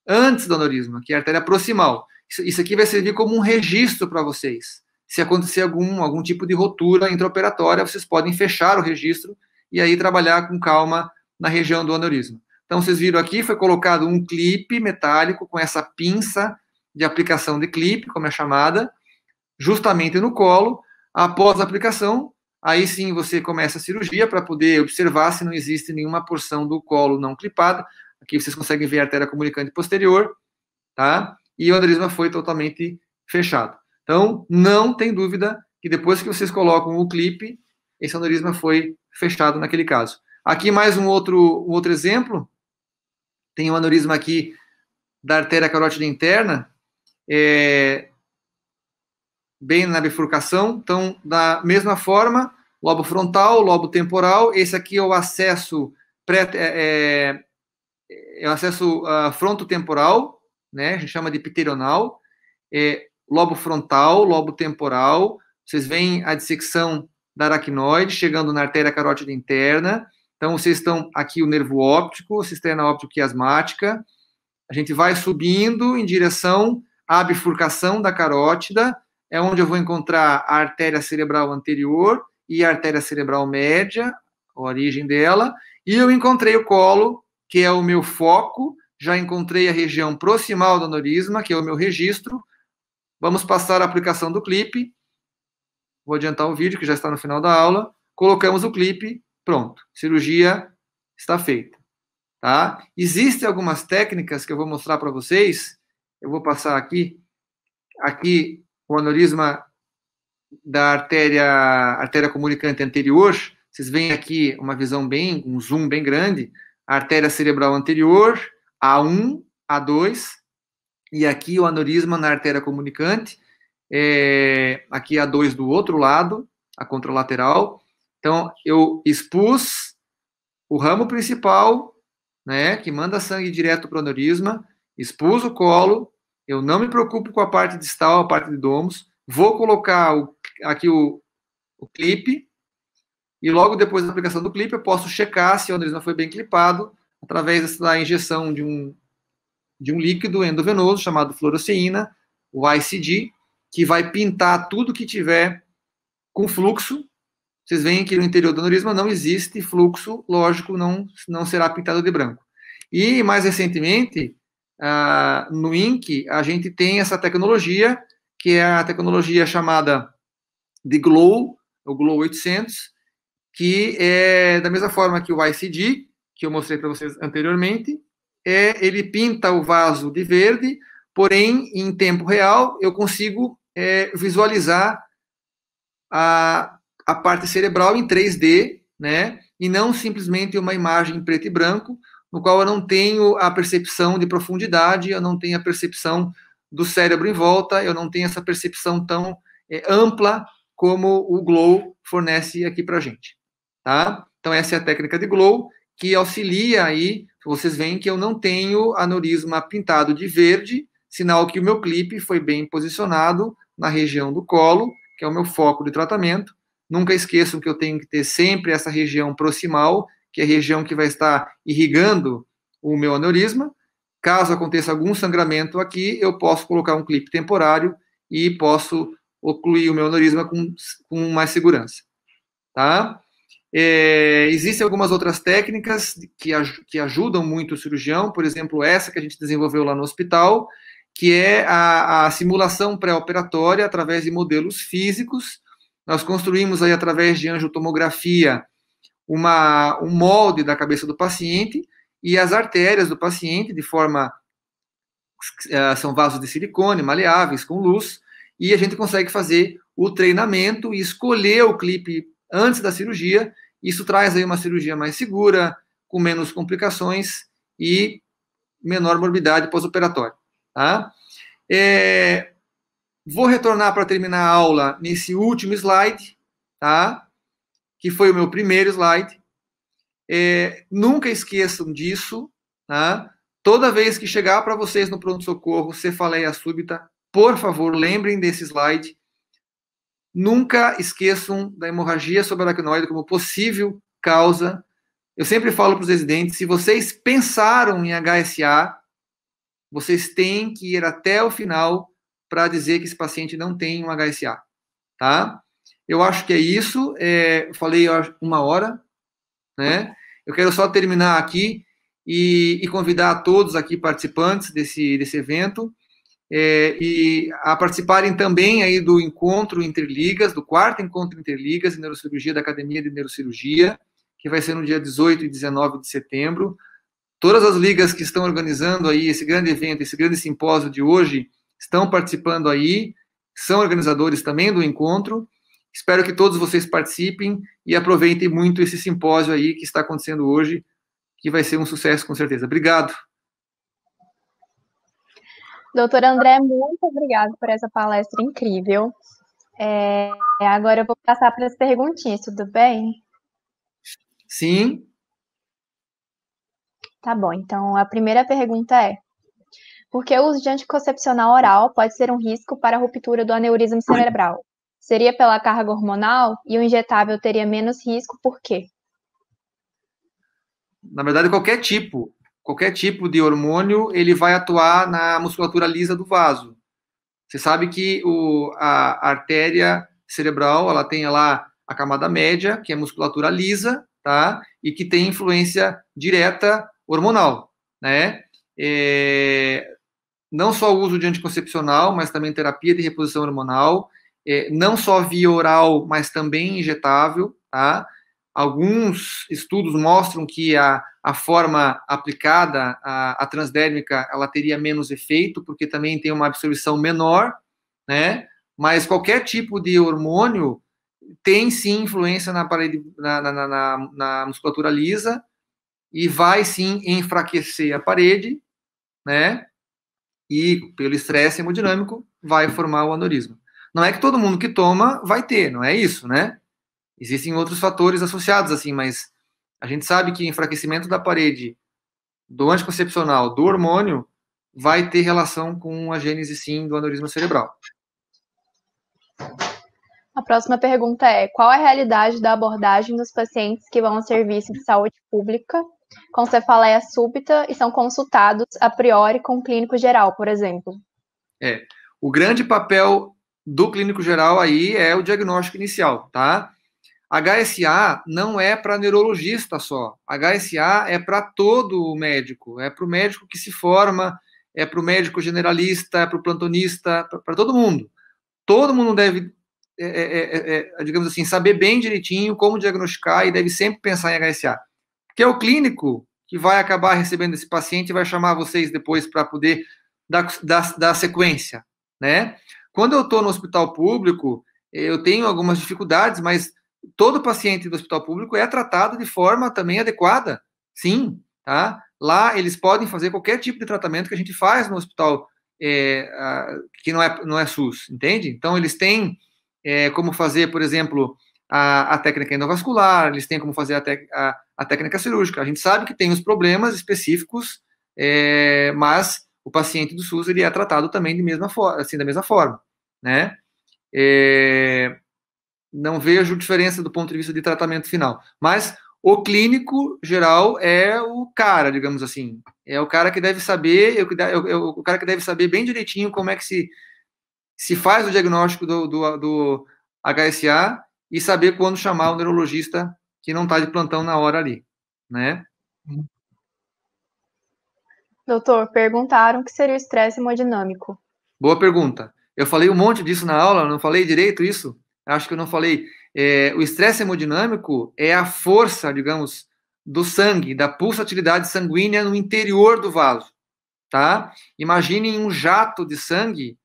antes do aneurisma, que é a artéria proximal. Isso aqui vai servir como um registro para vocês. Se acontecer algum tipo de rotura intraoperatória, vocês podem fechar o registro e aí trabalhar com calma na região do aneurisma. Então, vocês viram aqui, foi colocado um clipe metálico com essa pinça de aplicação de clipe, como é chamada, justamente no colo. Após a aplicação, aí sim você começa a cirurgia para poder observar se não existe nenhuma porção do colo não clipada. Aqui vocês conseguem ver a artéria comunicante posterior, tá? E o aneurisma foi totalmente fechado. Então, não tem dúvida que depois que vocês colocam o clipe, esse aneurisma foi fechado naquele caso. Aqui mais um outro exemplo. Tem um aneurisma aqui da artéria carótida interna, bem na bifurcação. Então, da mesma forma, lobo frontal, lobo temporal. Esse aqui é o acesso frontotemporal, né? A gente chama de pteronal. Lobo frontal, lobo temporal, vocês veem a dissecção da aracnoide chegando na artéria carótida interna. Então, vocês estão aqui o nervo óptico, cisterna óptico-quiasmática. A gente vai subindo em direção à bifurcação da carótida, é onde eu vou encontrar a artéria cerebral anterior e a artéria cerebral média, a origem dela, e eu encontrei o colo, que é o meu foco, já encontrei a região proximal do aneurisma, que é o meu registro. Vamos passar a aplicação do clipe. Vou adiantar o vídeo, que já está no final da aula. Colocamos o clipe, pronto. Cirurgia está feita. Tá? Existem algumas técnicas que eu vou mostrar para vocês. Eu vou passar aqui. Aqui, o aneurisma da artéria comunicante anterior. Vocês veem aqui uma visão um zoom bem grande. A artéria cerebral anterior, A1, A2. E aqui o aneurisma na artéria comunicante. Aqui A2 do outro lado, a contralateral. Então, eu expus o ramo principal, né, que manda sangue direto para o aneurisma, expus o colo, eu não me preocupo com a parte distal, a parte de domos, vou colocar aqui o clipe, e logo depois da aplicação do clipe, eu posso checar se o aneurisma foi bem clipado, através da injeção de um líquido endovenoso, chamado fluoresceína, o ICD, que vai pintar tudo que tiver com fluxo. Vocês veem que no interior do aneurisma não existe fluxo, lógico, não será pintado de branco. E, mais recentemente, no INC, a gente tem essa tecnologia, que é a tecnologia chamada de GLOW, o GLOW 800, que é da mesma forma que o ICD, que eu mostrei para vocês anteriormente, ele pinta o vaso de verde, porém, em tempo real, eu consigo visualizar a parte cerebral em 3D, né? E não simplesmente uma imagem em preto e branco, no qual eu não tenho a percepção de profundidade, eu não tenho a percepção do cérebro em volta, eu não tenho essa percepção tão ampla como o GLOW fornece aqui para a gente, tá? Então, essa é a técnica de GLOW, que auxilia aí, vocês veem que eu não tenho aneurisma pintado de verde, sinal que o meu clipe foi bem posicionado na região do colo, que é o meu foco de tratamento. Nunca esqueçam que eu tenho que ter sempre essa região proximal, que é a região que vai estar irrigando o meu aneurisma. Caso aconteça algum sangramento aqui, eu posso colocar um clipe temporário e posso ocluir o meu aneurisma com mais segurança. Tá? Existem algumas outras técnicas que ajudam muito o cirurgião, por exemplo, essa que a gente desenvolveu lá no hospital, que é a simulação pré-operatória através de modelos físicos. Nós construímos aí, através de angiotomografia, um molde da cabeça do paciente e as artérias do paciente, são vasos de silicone, maleáveis, com luz, e a gente consegue fazer o treinamento e escolher o clipe antes da cirurgia. Isso traz aí uma cirurgia mais segura, com menos complicações e menor morbidade pós-operatória. Tá? Vou retornar para terminar a aula nesse último slide, tá? Que foi o meu primeiro slide. Nunca esqueçam disso, tá? Toda vez que chegar para vocês no pronto-socorro cefaleia súbita, por favor, lembrem desse slide. Nunca esqueçam da hemorragia subaracnoide como possível causa. Eu sempre falo para os residentes, se vocês pensaram em HSA, vocês têm que ir até o final para dizer que esse paciente não tem um HSA, tá? Eu acho que é isso. Falei 1 hora, né? Eu quero só terminar aqui e convidar a todos aqui participantes desse evento e a participarem também aí do encontro Interligas, do 4º encontro Interligas em Neurocirurgia da Academia de Neurocirurgia, que vai ser no dia 18 e 19 de setembro. Todas as ligas que estão organizando aí esse grande evento, esse grande simpósio de hoje, estão participando aí, são organizadores também do encontro. Espero que todos vocês participem e aproveitem muito esse simpósio aí que está acontecendo hoje, que vai ser um sucesso com certeza. Obrigado. Doutor André, muito obrigado por essa palestra incrível. Agora eu vou passar para as perguntinhas, tudo bem? Sim. Tá bom, então a primeira pergunta é: por que o uso de anticoncepcional oral pode ser um risco para a ruptura do aneurisma cerebral? Seria pela carga hormonal e o injetável teria menos risco, por quê? Na verdade, qualquer tipo de hormônio, ele vai atuar na musculatura lisa do vaso. Você sabe que a artéria cerebral, ela tem lá a camada média, que é musculatura lisa, tá? E que tem influência direta hormonal, né? Não só o uso de anticoncepcional, mas também terapia de reposição hormonal, não só via oral, mas também injetável, tá? Alguns estudos mostram que a forma aplicada, a transdérmica, ela teria menos efeito, porque também tem uma absorção menor, né? Mas qualquer tipo de hormônio tem sim influência na parede, na musculatura lisa, e vai sim enfraquecer a parede, né? E pelo estresse hemodinâmico vai formar o aneurisma. Não é que todo mundo que toma vai ter, não é isso, né? Existem outros fatores associados, assim, mas a gente sabe que enfraquecimento da parede do anticoncepcional, do hormônio, vai ter relação com a gênese, sim, do aneurisma cerebral. A próxima pergunta é: qual a realidade da abordagem dos pacientes que vão ao serviço de saúde pública com cefaleia súbita e são consultados a priori com um clínico geral, por exemplo? O grande papel do clínico geral aí é o diagnóstico inicial, tá? HSA não é para neurologista só. HSA é para todo médico. É para o médico que se forma, é para o médico generalista, é para o plantonista, para todo mundo. Todo mundo deve, digamos assim, saber bem direitinho como diagnosticar e deve sempre pensar em HSA. Porque é o clínico que vai acabar recebendo esse paciente e vai chamar vocês depois para poder dar sequência, né? Quando eu estou no hospital público, eu tenho algumas dificuldades, mas todo paciente do hospital público é tratado de forma também adequada, sim, tá? Lá eles podem fazer qualquer tipo de tratamento que a gente faz no hospital que não é SUS, entende? Então eles têm como fazer, por exemplo, a técnica endovascular, eles têm como fazer a técnica cirúrgica. A gente sabe que tem os problemas específicos, mas o paciente do SUS ele é tratado também da mesma forma, né? Não vejo diferença do ponto de vista de tratamento final. Mas o clínico geral é o cara, digamos assim. É o cara que deve saber, o cara que deve saber bem direitinho como é que se faz o diagnóstico do HSA e saber quando chamar o neurologista que não está de plantão na hora ali, né? Doutor, perguntaram o que seria o estresse hemodinâmico. Boa pergunta. Eu falei um monte disso na aula, não falei direito isso? Acho que eu não falei. O estresse hemodinâmico é a força, digamos, do sangue, da pulsatilidade sanguínea no interior do vaso, tá? Imaginem um jato de sangue,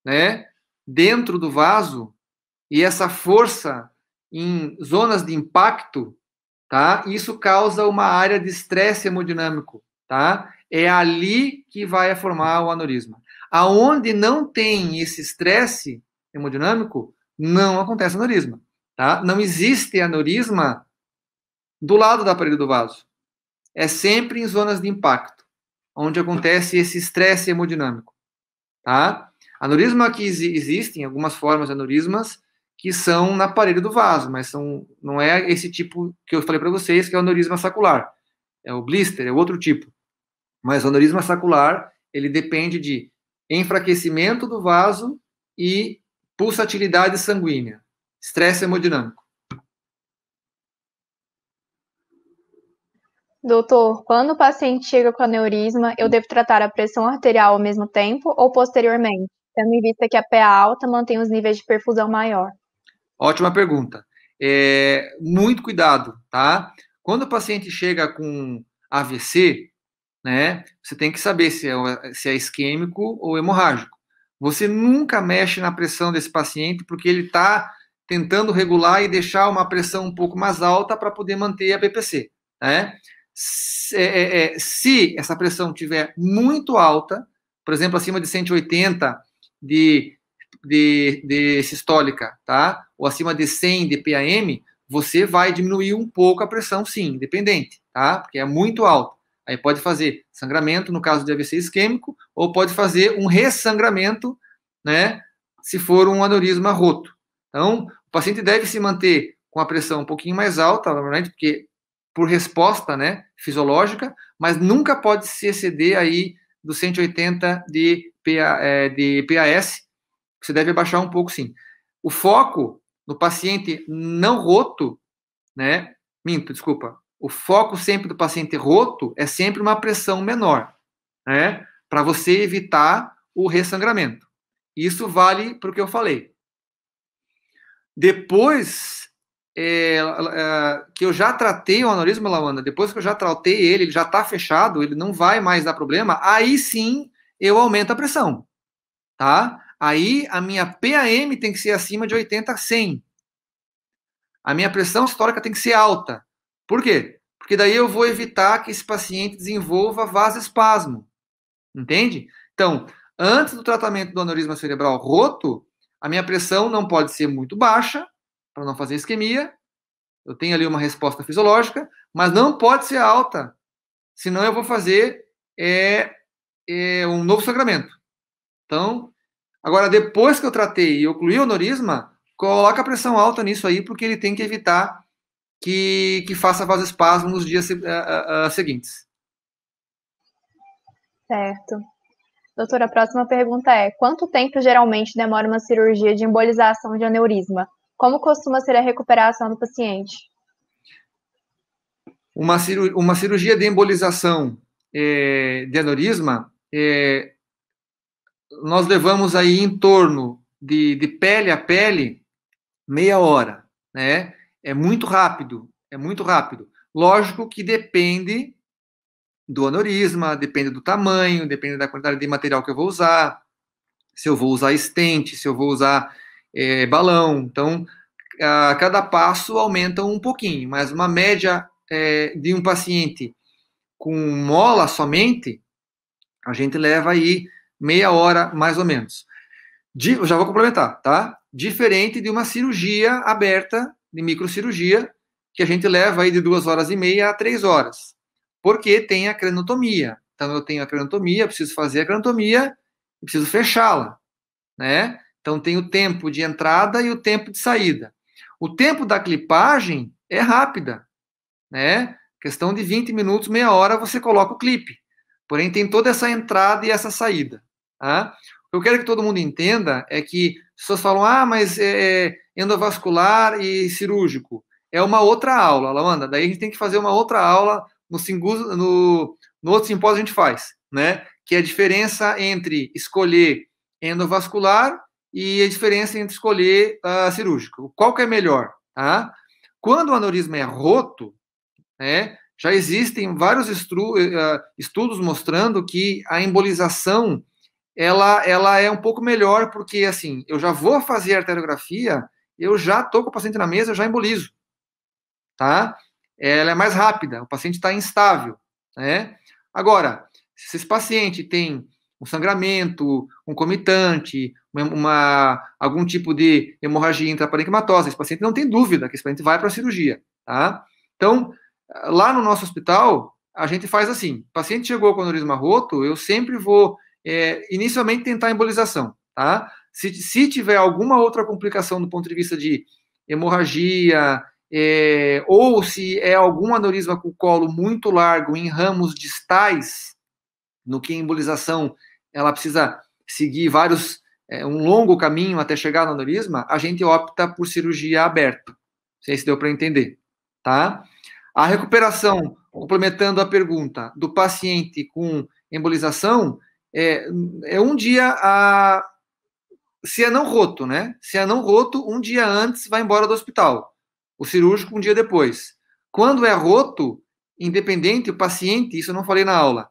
né, dentro do vaso, e essa força em zonas de impacto, tá? Isso causa uma área de estresse hemodinâmico, tá? É ali que vai formar o aneurisma. Aonde não tem esse estresse hemodinâmico, não acontece aneurisma, tá? Não existe aneurisma do lado da parede do vaso. É sempre em zonas de impacto, onde acontece esse estresse hemodinâmico, tá? Aneurisma que existem, algumas formas de aneurismas que são na parede do vaso, mas não é esse tipo que eu falei para vocês, que é o aneurisma sacular. É o blister, é outro tipo. Mas o aneurisma sacular, ele depende de enfraquecimento do vaso e pulsatilidade sanguínea, estresse hemodinâmico. Doutor, quando o paciente chega com aneurisma, eu devo tratar a pressão arterial ao mesmo tempo ou posteriormente, tendo em vista que a PA alta mantém os níveis de perfusão maior? Ótima pergunta. Muito cuidado, tá? Quando o paciente chega com AVC, né, você tem que saber se é isquêmico ou hemorrágico. Você nunca mexe na pressão desse paciente porque ele está tentando regular e deixar uma pressão um pouco mais alta para poder manter a BPC, né? Se essa pressão estiver muito alta, por exemplo, acima de 180 de sistólica, tá? Ou acima de 100 de PAM, você vai diminuir um pouco a pressão, sim, independente, tá? Porque é muito alto. Aí pode fazer sangramento, no caso de AVC isquêmico, ou pode fazer um ressangramento, né? Se for um aneurisma roto, Então, o paciente deve se manter com a pressão um pouquinho mais alta, normalmente, porque por resposta, né, fisiológica, mas nunca pode se exceder aí dos 180 de PAS. Você deve abaixar um pouco, sim. O foco no paciente não roto, né, desculpa. O foco sempre do paciente roto é sempre uma pressão menor, né, para você evitar o ressangramento. Isso vale para o que eu falei. Depois que eu já tratei o aneurisma, Lawanda, depois que eu já tratei ele já está fechado, ele não vai mais dar problema, aí sim eu aumento a pressão, tá? Aí a minha PAM tem que ser acima de 80 a 100. A minha pressão sistólica tem que ser alta. Por quê? Porque daí eu vou evitar que esse paciente desenvolva vasoespasmo. Entende? Então, antes do tratamento do aneurisma cerebral roto, a minha pressão não pode ser muito baixa, para não fazer isquemia. Eu tenho ali uma resposta fisiológica, mas não pode ser alta, senão eu vou fazer um novo sangramento. Então, agora, depois que eu tratei e ocluí o aneurisma, coloca a pressão alta nisso aí, porque ele tem que evitar que faça vasoespasmo nos dias seguintes. Certo. Doutora, a próxima pergunta é: quanto tempo geralmente demora uma cirurgia de embolização de aneurisma? Como costuma ser a recuperação do paciente? Uma cirurgia de embolização de aneurisma, nós levamos aí em torno de pele a pele meia hora, né? É muito rápido, é muito rápido. Lógico que depende do aneurisma, depende do tamanho, depende da quantidade de material que eu vou usar, se eu vou usar stent, se eu vou usar balão. Então, a cada passo aumenta um pouquinho, mas uma média de um paciente com mola somente, a gente leva aí meia hora, mais ou menos. Eu já vou complementar, tá? Diferente de uma cirurgia aberta, de microcirurgia, que a gente leva aí de 2h30 a 3 horas. Porque tem a craniostomia. Então, eu tenho a craniostomia, preciso fazer a craniostomia e preciso fechá-la, né? Então, tem o tempo de entrada e o tempo de saída. O tempo da clipagem é rápida, né? Questão de 20 minutos, meia hora, você coloca o clipe. Porém, tem toda essa entrada e essa saída, tá? O que eu quero que todo mundo entenda é que as pessoas falam, mas endovascular e cirúrgico. É uma outra aula, Lawanda. Daí a gente tem que fazer uma outra aula no outro simpósio a gente faz, né? Que é a diferença entre escolher endovascular e a diferença entre escolher cirúrgico. Qual que é melhor, tá? Quando o aneurisma é roto, né, já existem vários estudos mostrando que a embolização ela é um pouco melhor, porque assim, eu já vou fazer a arteriografia, eu já estou com o paciente na mesa, eu já embolizo, tá? Ela é mais rápida, o paciente está instável, né? Agora, se esse paciente tem um sangramento concomitante, algum tipo de hemorragia intraparenquimatosa, esse paciente não tem dúvida que esse paciente vai para a cirurgia, tá? Então, lá no nosso hospital, a gente faz assim, o paciente chegou com aneurisma roto, eu sempre vou, inicialmente, tentar a embolização, tá? Se tiver alguma outra complicação do ponto de vista de hemorragia, ou se é algum aneurisma com o colo muito largo em ramos distais, no que a embolização ela precisa seguir um longo caminho até chegar no aneurisma, a gente opta por cirurgia aberta. Não sei se deu para entender, tá? A recuperação, complementando a pergunta, do paciente com embolização, é um dia se é não roto, né? Se é não roto, um dia antes vai embora do hospital. O cirúrgico um dia depois. Quando é roto, independente, o paciente, isso eu não falei na aula,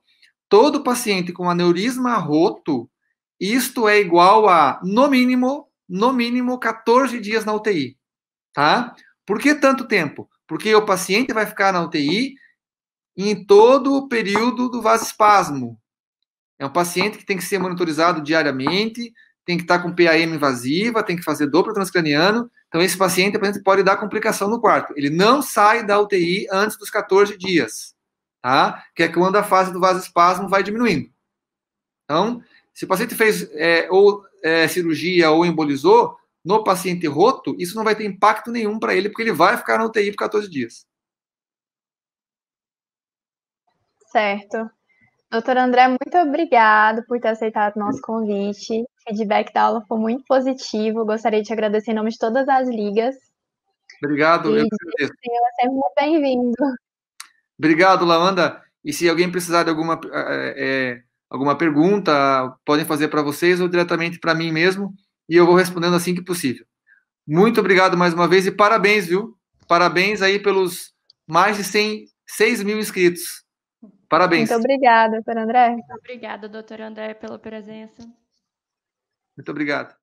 todo paciente com aneurisma roto, isto é igual a, no mínimo 14 dias na UTI, tá? Por que tanto tempo? Porque o paciente vai ficar na UTI em todo o período do vasoespasmo. É um paciente que tem que ser monitorizado diariamente, tem que estar com PAM invasiva, tem que fazer Doppler transcraniano. Então, esse paciente pode dar complicação no quarto. Ele não sai da UTI antes dos 14 dias, tá? Que é quando a fase do vasoespasmo vai diminuindo. Então, se o paciente fez cirurgia ou embolizou, no paciente roto, isso não vai ter impacto nenhum para ele, porque ele vai ficar na UTI por 14 dias. Certo. Doutor André, muito obrigado por ter aceitado o nosso convite. O feedback da aula foi muito positivo. Gostaria de te agradecer em nome de todas as ligas. Obrigado, eu agradeço. O senhor é sempre muito bem-vindo. Obrigado, Lawanda. E se alguém precisar de alguma pergunta, podem fazer para vocês ou diretamente para mim mesmo, e eu vou respondendo assim que possível. Muito obrigado mais uma vez e parabéns, viu? Parabéns aí pelos mais de 6 mil inscritos. Parabéns. Muito obrigada, doutor André. Muito obrigada, doutor André, pela presença. Muito obrigado.